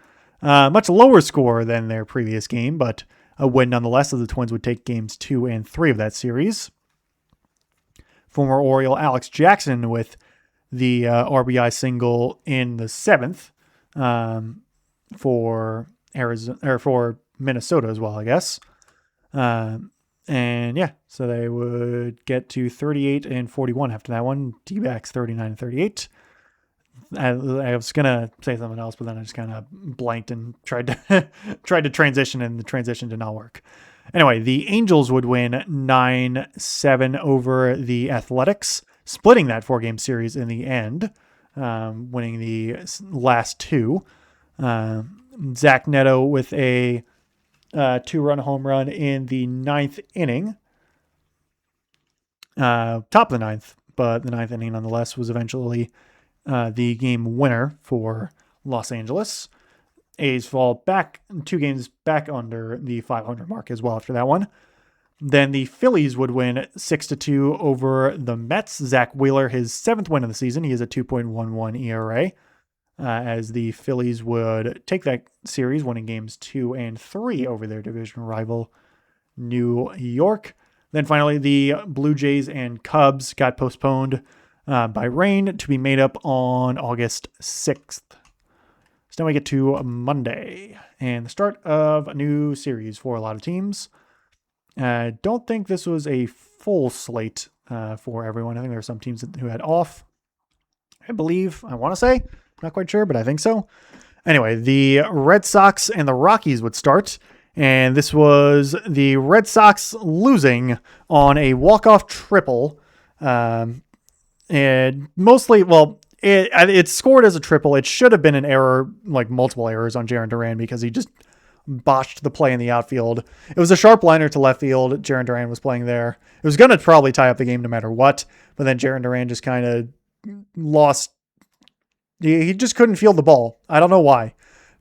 lower score than their previous game, but a win nonetheless, as the Twins would take games 2 and 3 of that series. Former Oriole Alex Jackson with the RBI single in the 7th for Arizona, or for Minnesota as well, I guess. And yeah, so they would get to 38 and 41 after that one. D-backs 39 and 38. I was gonna say something else, but then I just kind of blanked and tried to transition, and the transition did not work. Anyway, the Angels would win 9-7 over the Athletics, splitting that 4-game series in the end, winning the last 2. Zach Neto with a 2-run home run in the 9th inning. Top of the 9th, but the 9th inning nonetheless was eventually the game winner for Los Angeles. A's fall back 2 games back under the 500 mark as well after that one. Then the Phillies would win 6-2 over the Mets. Zach Wheeler, his 7th win of the season. He has a 2.11 ERA. As the Phillies would take that series, winning games 2 and 3 over their division rival, New York. Then finally, the Blue Jays and Cubs got postponed by rain to be made up on August 6th. So now we get to Monday and the start of a new series for a lot of teams. I don't think this was a full slate for everyone. I think there were some teams who had off, I believe. I want to say. Not quite sure, but I think so. Anyway, the Red Sox and the Rockies would start, and this was the Red Sox losing on a walk-off triple. And mostly, well, it scored as a triple. It should have been an error, like multiple errors on Jarren Duran, because he just botched the play in the outfield. It was a sharp liner to left field. Jarren Duran was playing there. It was going to probably tie up the game no matter what, but then Jarren Duran just kind of lost. He just couldn't field the ball. I don't know why,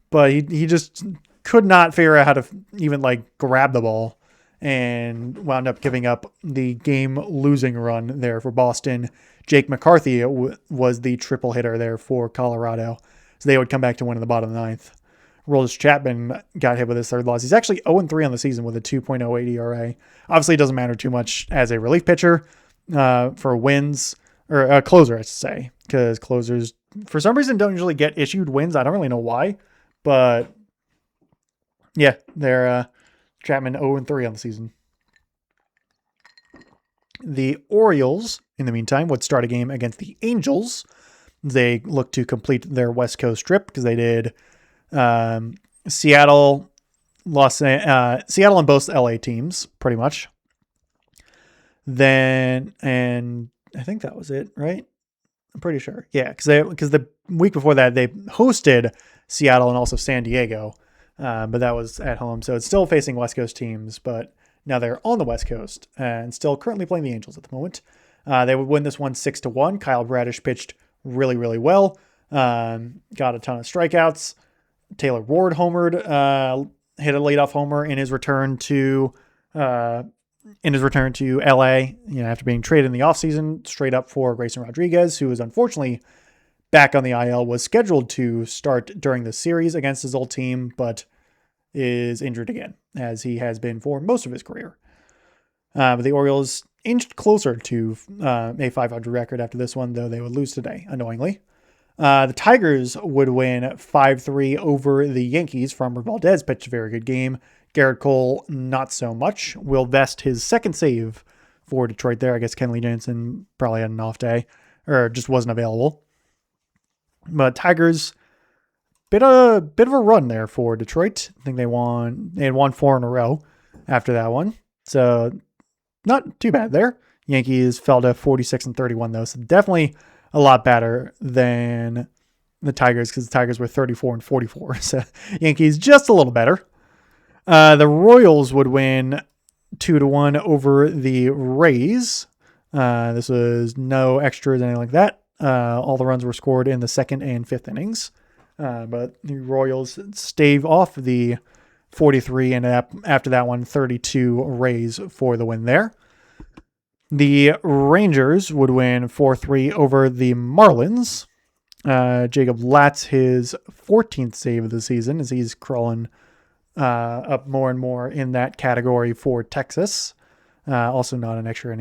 but he just could not figure out how to even grab the ball, and wound up giving up the game losing run there for Boston. Jake McCarthy was the triple hitter there for Colorado, so they would come back to win in the bottom of the ninth. Roldis Chapman got hit with his 3rd loss. He's actually 0-3 on the season with a 2.08 ERA. Obviously, it doesn't matter too much as a relief pitcher, for wins, or a closer, I should say, because closers, for some reason, don't usually get issued wins. I don't really know why, but yeah, they're Chapman 0-3 on the season. The Orioles, in the meantime, would start a game against the Angels. They look to complete their West Coast trip because they did Seattle, Seattle and both LA teams, pretty much. Then, and I think that was it, right? I'm pretty sure. Yeah, because the week before that, they hosted Seattle and also San Diego, but that was at home. So it's still facing West Coast teams, but now they're on the West Coast and still currently playing the Angels at the moment. They would win this one 6-1. Kyle Bradish pitched really, really well. Got a ton of strikeouts. Taylor Ward homered, hit a leadoff homer in his return to LA, after being traded in the offseason straight up for Grayson Rodriguez, who was unfortunately back on the IL, was scheduled to start during the series against his old team, but is injured again, as he has been for most of his career. But the Orioles inched closer to a 500 record after this one, though they would lose today, annoyingly. The Tigers would win 5-3 over the Yankees. Framber Valdez pitched a very good game. Garrett Cole, not so much. Will Vest, his second save for Detroit there. I guess Kenley Jansen probably had an off day, or just wasn't available. But Tigers, bit of a run there for Detroit. I think they had won 4 in a row after that one. So not too bad there. Yankees fell to 46-31 though. So definitely a lot better than the Tigers, because the Tigers were 34-44. So Yankees just a little better. The Royals would win 2-1 over the Rays. This was no extras, anything like that. All the runs were scored in the second and fifth innings. But the Royals stave off the 43 and after that one, 32 Rays for the win there. The Rangers would win 4-3 over the Marlins. Jacob Latz, his 14th save of the season, as he's crawling up more and more in that category for Texas. Also not an extra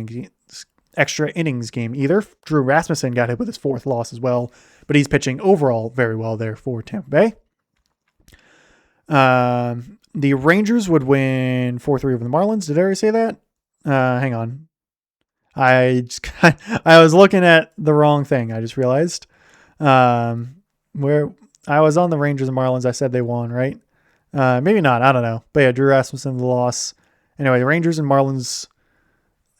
innings game either. Drew Rasmussen got hit with his 4th loss as well, but he's pitching overall very well there for Tampa Bay. The Rangers would win 4-3 over the Marlins. Did I already say that? Hang on. I was looking at the wrong thing. I just realized. Where I was on the Rangers and Marlins, I said they won, right? Maybe not. I don't know. But yeah, Drew Rasmussen, the loss. Anyway, the Rangers and Marlins,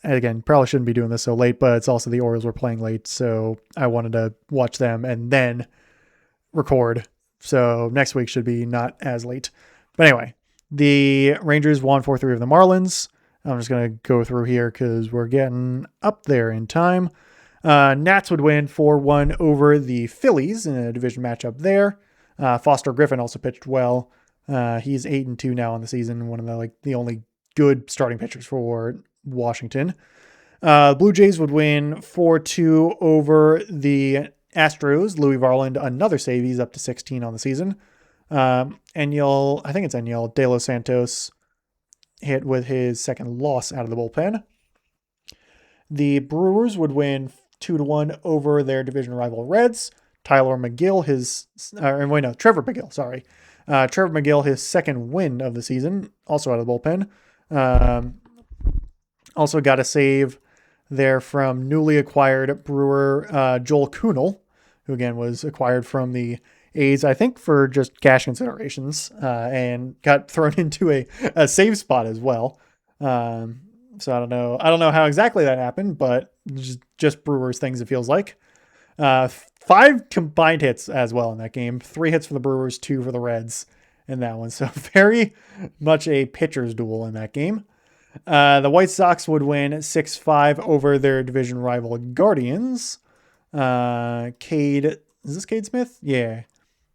again, probably shouldn't be doing this so late, but it's also the Orioles were playing late, so I wanted to watch them and then record. So next week should be not as late. But anyway, the Rangers won 4-3 over the Marlins. I'm just going to go through here because we're getting up there in time. Nats would win 4-1 over the Phillies in a division matchup there. Foster Griffin also pitched well. He's 8-2 now on the season. One of the only good starting pitchers for Washington. Blue Jays would win 4-2 over the Astros. Louis Varland, another save. He's up to 16 on the season. Enyel De Los Santos hit with his second loss out of the bullpen. The Brewers would win 2-1 over their division rival Reds. Trevor McGill, Trevor McGill, his second win of the season, also out of the bullpen. Also got a save there from newly acquired Brewer Joel Kuhnel, who again was acquired from the A's, I think for just cash considerations, and got thrown into a save spot as well. So I don't know how exactly that happened, but just Brewers things, it feels like. 5 combined hits as well in that game. 3 hits for the Brewers, 2 for the Reds in that one. So very much a pitcher's duel in that game. The White Sox would win 6-5 over their division rival Guardians. Is this Cade Smith? Yeah.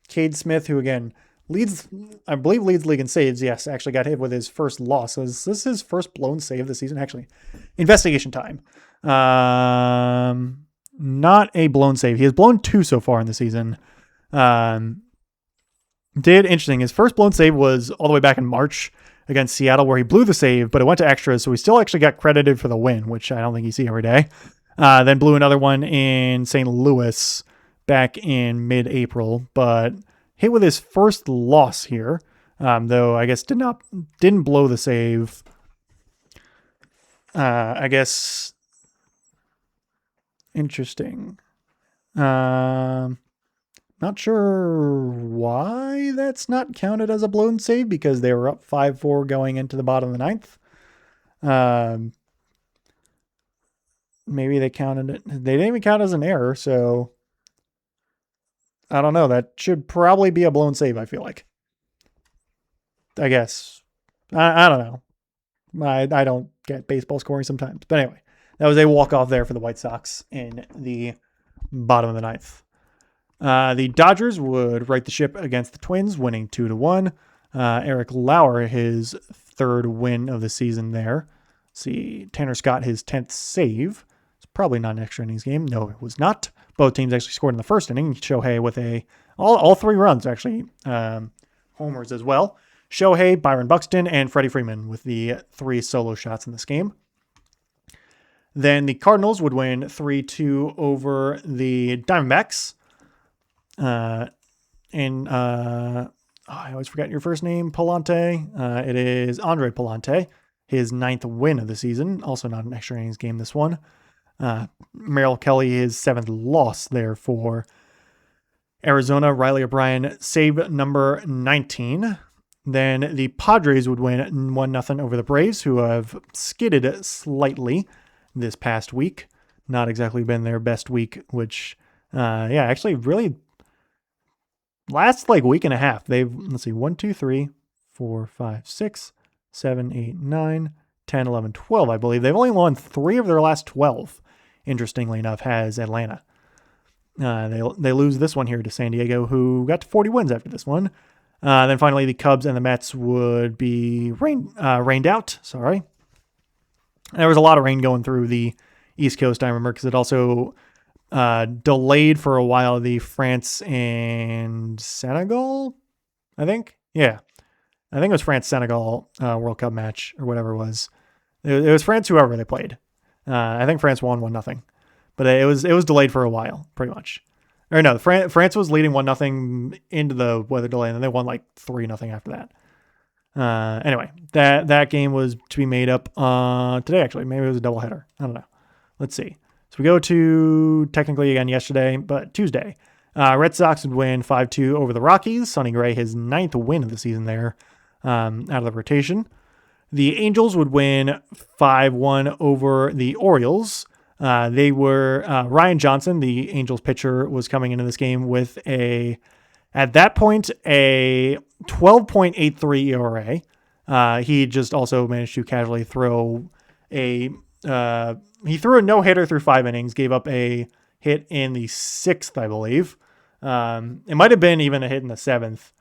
Cade Smith, who again leads league in saves. Yes, actually got hit with his first loss. So is this his first blown save of the season? Actually, investigation time. Not a blown save. He has blown 2 so far in the season. Interesting. His first blown save was all the way back in March against Seattle where he blew the save, but it went to extras, so he still actually got credited for the win, which I don't think you see every day. Then blew another one in St. Louis back in mid-April, but hit with his first loss here, though I guess didn't blow the save. I guess interesting. Not sure why that's not counted as a blown save because they were up 5-4 going into the bottom of the ninth. Maybe they counted it. They didn't even count as an error, so I don't know. That should probably be a blown save, I feel like. I guess. I don't know. I don't get baseball scoring sometimes. But anyway, that was a walk-off there for the White Sox in the bottom of the ninth. The Dodgers would right the ship against the Twins, winning 2-1. Eric Lauer, his third win of the season there. See, Tanner Scott, his 10th save. It's probably not an extra innings game. No, it was not. Both teams actually scored in the first inning. Shohei with all 3 runs, actually, homers as well. Shohei, Byron Buxton, and Freddie Freeman with the 3 solo shots in this game. Then the Cardinals would win 3-2 over the Diamondbacks. I always forget your first name, Palante. It is Andre Palante, his 9th win of the season. Also not an extra innings game, this one. Merrill Kelly, his 7th loss there for Arizona. Riley O'Brien, save number 19. Then the Padres would win 1-0 over the Braves, who have skidded slightly this past week. Not exactly been their best week, which, actually really last week and a half. They've, 1, 2, 3, 4, 5, 6, 7, 8, 9, 10, 11, 12, I believe. They've only won 3 of their last 12, interestingly enough, has Atlanta. They lose this one here to San Diego, who got to 40 wins after this one. Then finally, the Cubs and the Mets would be rained out. Sorry. There was a lot of rain going through the East Coast, I remember, because it also delayed for a while the France and Senegal, I think. Yeah. I think it was France-Senegal World Cup match or whatever it was. It was France, whoever they played. I think France won 1-0. But it was delayed for a while, pretty much. Or no, France was leading 1-0 into the weather delay, and then they won 3-0 after that. Anyway, that game was to be made up today, actually. Maybe it was a doubleheader. I don't know. Let's see. So we go to, technically again yesterday, but Tuesday. Red Sox would win 5-2 over the Rockies. Sonny Gray, his 9th win of the season there, out of the rotation. The Angels would win 5-1 over the Orioles. They were Ryan Johnson, the Angels pitcher, was coming into this game with at that point, a 12.83 ERA. He just also managed to casually throw he threw a no-hitter through 5 innings, gave up a hit in the 6th, I believe. It might have been even a hit in the 7th,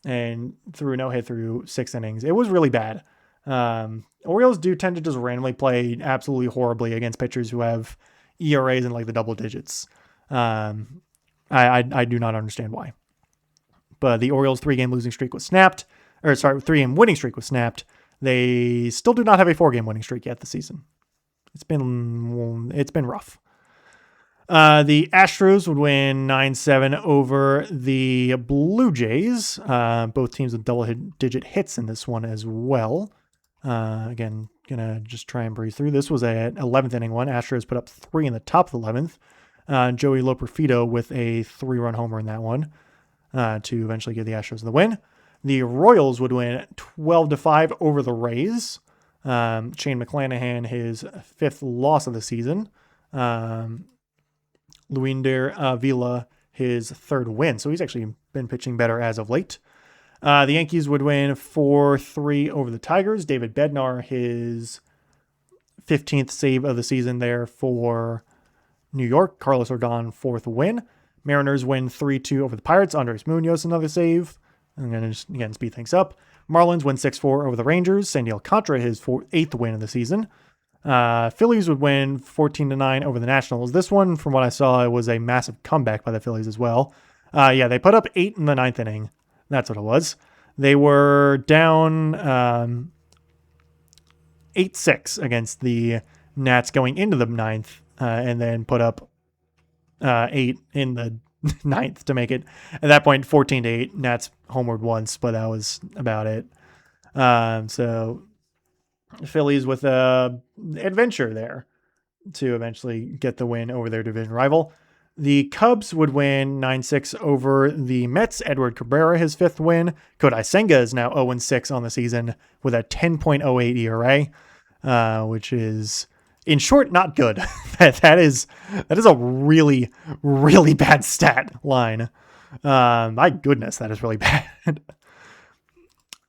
and threw a no-hit through 6 innings. It was really bad. Orioles do tend to just randomly play absolutely horribly against pitchers who have ERAs in the double digits. I do not understand why. But the Orioles 3-game losing streak was snapped. 3-game winning streak was snapped. They still do not have a 4-game winning streak yet this season. It's been rough. The Astros would win 9-7 over the Blue Jays. Both teams with double-digit hits in this one as well. Again, gonna just try and breeze through. This was an 11th inning one. Astros put up 3 in the top of the 11th. Joey Loperfido with a 3-run homer in that one to eventually give the Astros the win. The Royals would win 12-5 over the Rays. Shane McClanahan, his 5th loss of the season. Luinder Vila, his 3rd win. So he's actually been pitching better as of late. The Yankees would win 4-3 over the Tigers. David Bednar, his 15th save of the season there for New York. Carlos Rodon, 4th win. Mariners win 3-2 over the Pirates. Andres Munoz, another save. I'm going to just, again, speed things up. Marlins win 6-4 over the Rangers. Sandy Alcantara, his 8th win of the season. Phillies would win 14-9 over the Nationals. This one, from what I saw, it was a massive comeback by the Phillies as well. They put up 8 in the 9th inning. That's what it was. They were down 8-6 against the Nats going into the ninth, and then put up 8 in the ninth to make it, at that point, 14-8. Nats homered once, but that was about it. So Phillies with a adventure there to eventually get the win over their division rival. The Cubs would win 9-6 over the Mets. Edward Cabrera, his 5th win. Kodai Senga is now 0-6 on the season with a 10.08 ERA, which is, in short, not good. that is a really, really bad stat line. My goodness, that is really bad.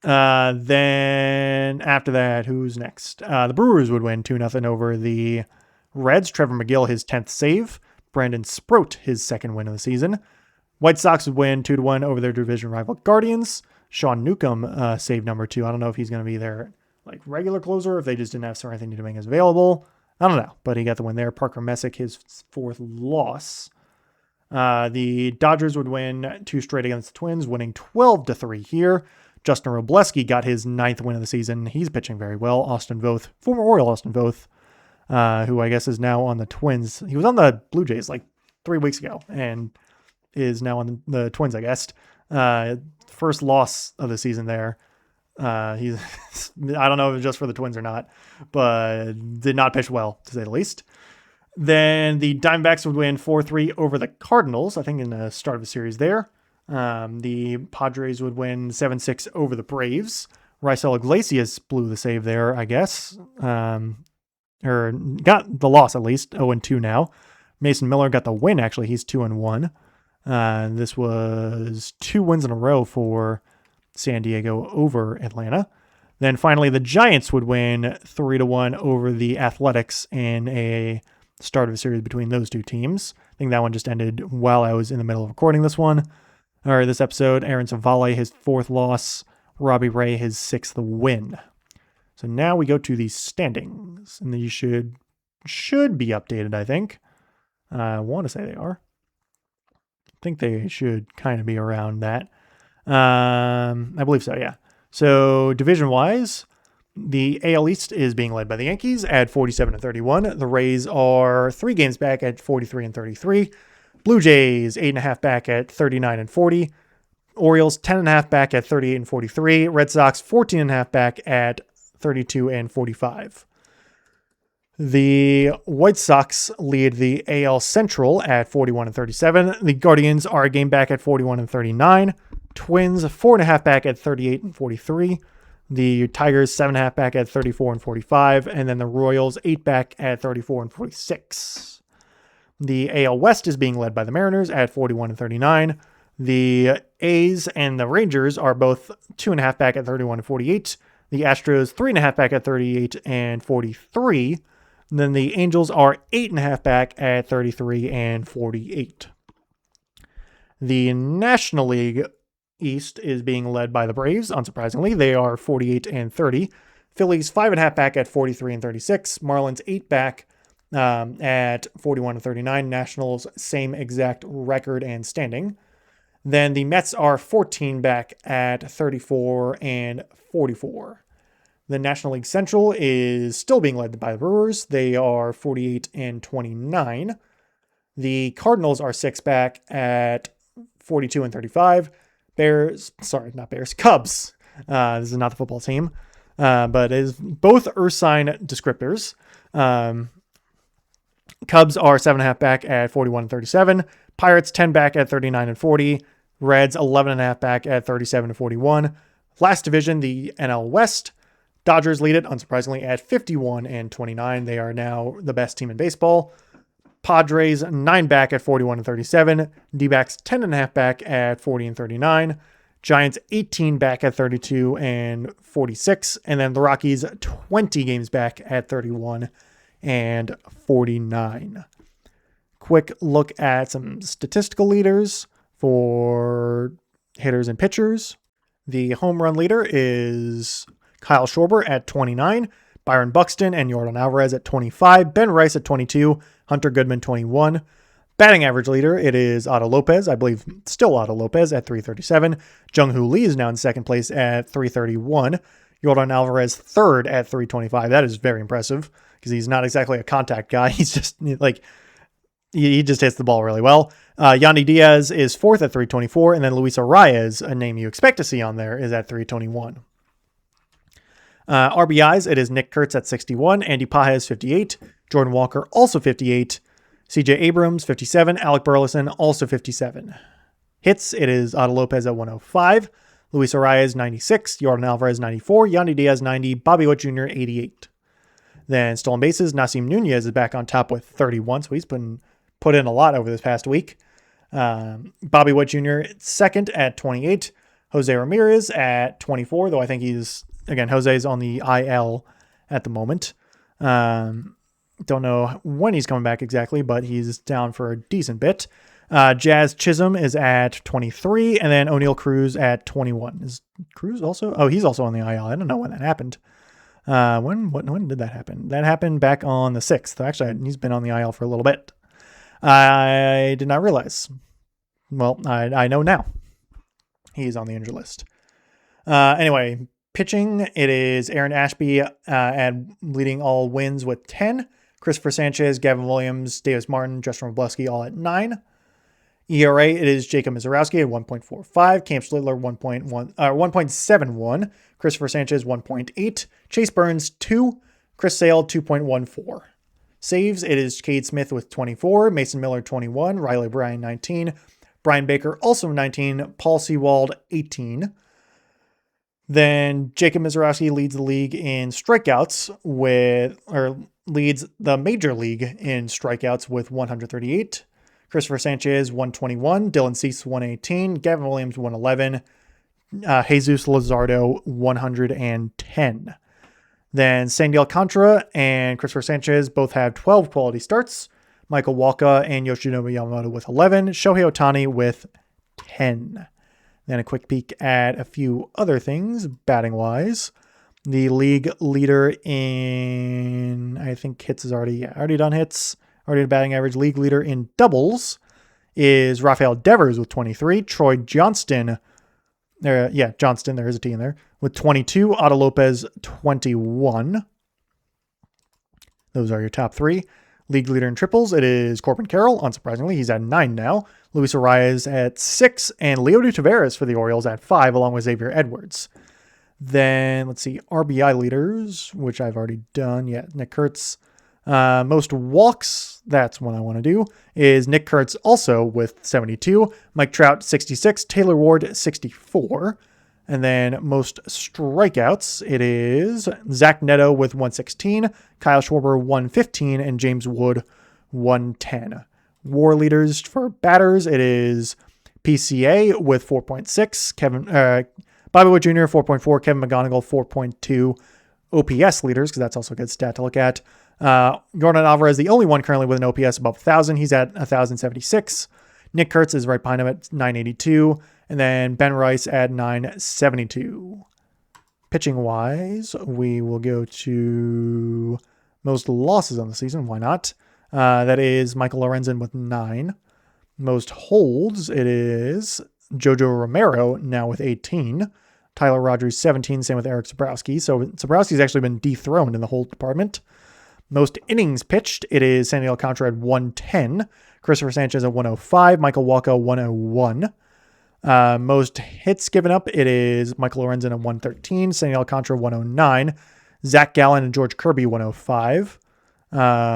Then after that, who's next? The Brewers would win 2-0 over the Reds. Trevor McGill, his 10th save. Brandon Sproat, his 2nd win of the season. White Sox would win 2-1 over their division rival Guardians. Sean Newcomb, save number 2. I don't know if he's going to be their regular closer, if they just didn't have Seranthony Dominguez available. I don't know, but he got the win there. Parker Messick, his 4th loss. The Dodgers would win 2 straight against the Twins, winning 12-3 here. Justin Robleski got his 9th win of the season. He's pitching very well. Austin Voth, former Oriole Austin Voth, who I guess is now on the Twins. He was on the Blue Jays 3 weeks ago and is now on the Twins, I guess. First loss of the season there. I don't know if it's just for the Twins or not, but did not pitch well, to say the least. Then the Diamondbacks would win 4-3 over the Cardinals, I think in the start of the series there. The Padres would win 7-6 over the Braves. Raisel Iglesias blew the save there, I guess. Or got the loss at least, 0-2 now. Mason Miller got the win, actually. He's 2-1. This was 2 wins in a row for San Diego over Atlanta. Then finally, the Giants would win 3-1 over the Athletics in a start of a series between those 2 teams. I think that one just ended while I was in the middle of recording this episode. Aaron Savale, his 4th loss. Robbie Ray, his 6th win. So now we go to the standings, and these should be updated, I think. I want to say they are. I think they should kind of be around that. I believe so, yeah. So division-wise, the AL East is being led by the Yankees at 47-31. The Rays are 3 games back at 43-33. Blue Jays 8.5 back at 39-40. Orioles 10.5 back at 38-43. Red Sox 14.5 back at 32-45. The White Sox lead the AL Central at 41-37. The Guardians are a game back at 41-39. Twins 4.5 back at 38-43. The Tigers 7.5 back at 34-45. And then the Royals 8 back at 34-46. The AL West is being led by the Mariners at 41-39. The A's and the Rangers are both 2.5 back at 31-48. The Astros 3.5 back at 38-43. Then the Angels are 8.5 back at 33-48. The National League East is being led by the Braves, unsurprisingly. They are 48-30. Phillies 5.5 back at 43-36. Marlins 8 back at 41-39. Nationals, same exact record and standing. Then the Mets are 14 back at 34-44. The National League Central is still being led by the Brewers. They are 48-29. The Cardinals are 6 back at 42-35. Cubs. This is not the football team, but it is both Ursine descriptors. Cubs are 7.5 back at 41-37. Pirates 10 back at 39-40. Reds 11.5 back at 37-41. Last division, the NL West. Dodgers lead it, unsurprisingly, at 51-29. They are now the best team in baseball. Padres 9 back at 41-37. D-backs 10.5 back at 40-39. Giants 18 back at 32-46. And then the Rockies 20 games back at 31-49. Quick look at some statistical leaders for hitters and pitchers. The home run leader is Kyle Schwarber at 29. Byron Buxton and Yordan Alvarez at 25. Ben Rice at 22. Hunter Goodman, 21. Batting average leader, it is Otto Lopez. I believe still Otto Lopez at 337. Jung-Hoo Lee is now in second place at 331. Yordan Alvarez third at 325. That is very impressive because he's not exactly a contact guy. He's just like, he just hits the ball really well. Yandy Diaz is fourth at 324. And then Luis Arias, a name you expect to see on there, is at 321. RBIs, it is Nick Kurtz at 61. Andy Pajes, 58. Jordan Walker, also 58. CJ Abrams, 57. Alec Burleson, also 57. Hits, it is Otto Lopez at 105. Luis Arias, 96. Yordan Alvarez, 94. Yandy Diaz, 90. Bobby Witt Jr., 88. Then stolen bases, Nasim Nunez is back on top with 31. So he's been put in a lot over this past week. Bobby Witt Jr. second at 28. Jose Ramirez at 24, though I think Jose's on the IL at the moment. Don't know when he's coming back exactly, but he's down for a decent bit. Jazz Chisholm is at 23, and then O'Neal Cruz at 21. Is Cruz also? Oh, he's also on the IL. I don't know when that happened. When did that happen? That happened back on the 6th. Actually, he's been on the IL for a little bit. I did not realize. Well, I know now. He's on the injured list. Anyway, pitching, it is Aaron Ashby leading all wins with 10. Christopher Sanchez, Gavin Williams, Davis Martin, Justin Robleski all at 9. ERA, it is Jacob Mizorowski at 1.45. Cam Schlittler 1.71. Christopher Sanchez 1.8. Chase Burns 2. Chris Sale 2.14. Saves, it is Cade Smith with 24. Mason Miller 21. Riley Bryan 19. Brian Baker also 19. Paul Sewald 18. Then Jacob Mizorowski leads the league in strikeouts leads the major league in strikeouts with 138. Christopher Sanchez, 121. Dylan Cease, 118. Gavin Williams, 111. Jesus Luzardo, 110. Then Sandy Alcantara and Christopher Sanchez both have 12 quality starts. Michael Walker and Yoshinobu Yamamoto with 11. Shohei Ohtani with 10. Then a quick peek at a few other things, batting-wise. The league leader in, I think hits is already done hits. Already batting average. League leader in doubles is Rafael Devers with 23. Troy Johnston, Johnston, there is a T in there, with 22. Otto Lopez, 21. Those are your top three. League leader in triples, it is Corbin Carroll. Unsurprisingly, he's at 9 now. Luis Arias at 6. And Leody Taveras for the Orioles at 5, along with Xavier Edwards. Then, let's see, RBI leaders, which I've already done. Yeah, Nick Kurtz. Most walks, that's what I want to do, is Nick Kurtz also with 72. Mike Trout, 66. Taylor Ward, 64. And then most strikeouts, it is Zach Neto with 116, Kyle Schwarber 115, and James Wood 110. WAR leaders for batters, it is PCA with 4.6, Bobby Witt Jr. 4.4, Kevin McGonigal 4.2. OPS leaders, because that's also a good stat to look at. Yordan Alvarez, the only one currently with an OPS above 1,000. He's at 1,076. Nick Kurtz is right behind him at 982. And then Ben Rice at 972. Pitching-wise, we will go to most losses on the season. Why not? That is Michael Lorenzen with 9. Most holds, it is Jojo Romero now with 18. Tyler Rogers, 17. Same with Eric Zabrowski. So Zabrowski's actually been dethroned in the hold department. Most innings pitched, it is Sandy Alcantara at 110. Christopher Sanchez at 105. Michael Walker, 101. Most hits given up, it is Michael Lorenzen at 113, Sandy Alcantara 109, Zach Gallen and George Kirby 105.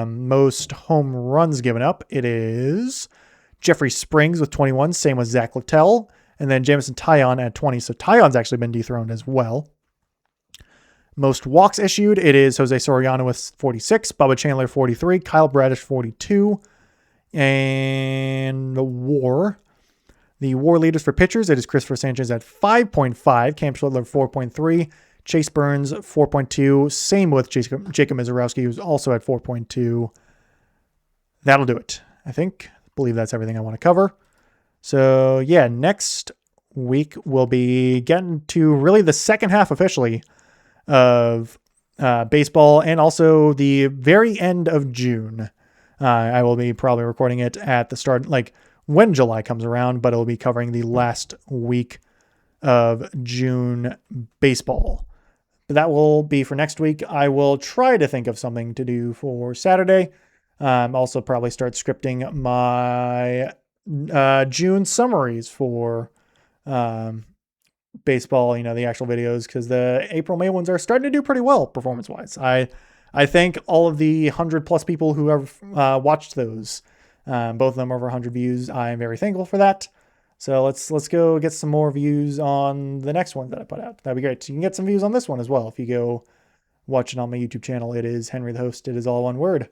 Most home runs given up, it is Jeffrey Springs with 21, same with Zach Littell, and then Jameson Taillon at 20. So Taillon's actually been dethroned as well. Most walks issued, it is Jose Soriano with 46, Bubba Chandler 43, Kyle Bradish 42, and the WAR leaders for pitchers, it is Christopher Sanchez at 5.5, Cam Schlittler 4.3, Chase Burns 4.2, same with Jacob Mizorowski, who's also at 4.2. That'll do it, I believe that's everything I want to cover. So yeah, next week we'll be getting to really the second half officially of baseball, and also the very end of June. I will be probably recording it at the start, like when July comes around, but it'll be covering the last week of June baseball. But that will be for next week. I will try to think of something to do for Saturday. Also probably start scripting my June summaries for baseball, the actual videos, because the April, May ones are starting to do pretty well performance-wise. I thank all of the 100+ people who have watched those. Both of them over 100 views. I am very thankful for that. So let's go get some more views on the next one that I put out. That'd be great. You can get some views on this one as well. If you go watch it on my YouTube channel, it is Henry the Host. It is all one word.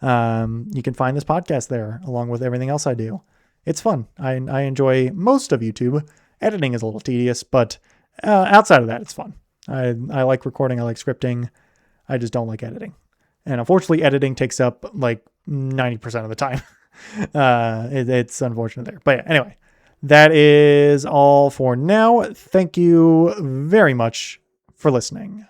You can find this podcast there along with everything else I do. It's fun. I enjoy most of YouTube. Editing is a little tedious, but outside of that, it's fun. I like recording. I like scripting. I just don't like editing. And unfortunately, editing takes up like 90% of the time. It's unfortunate there. But yeah, anyway, that is all for now. Thank you very much for listening.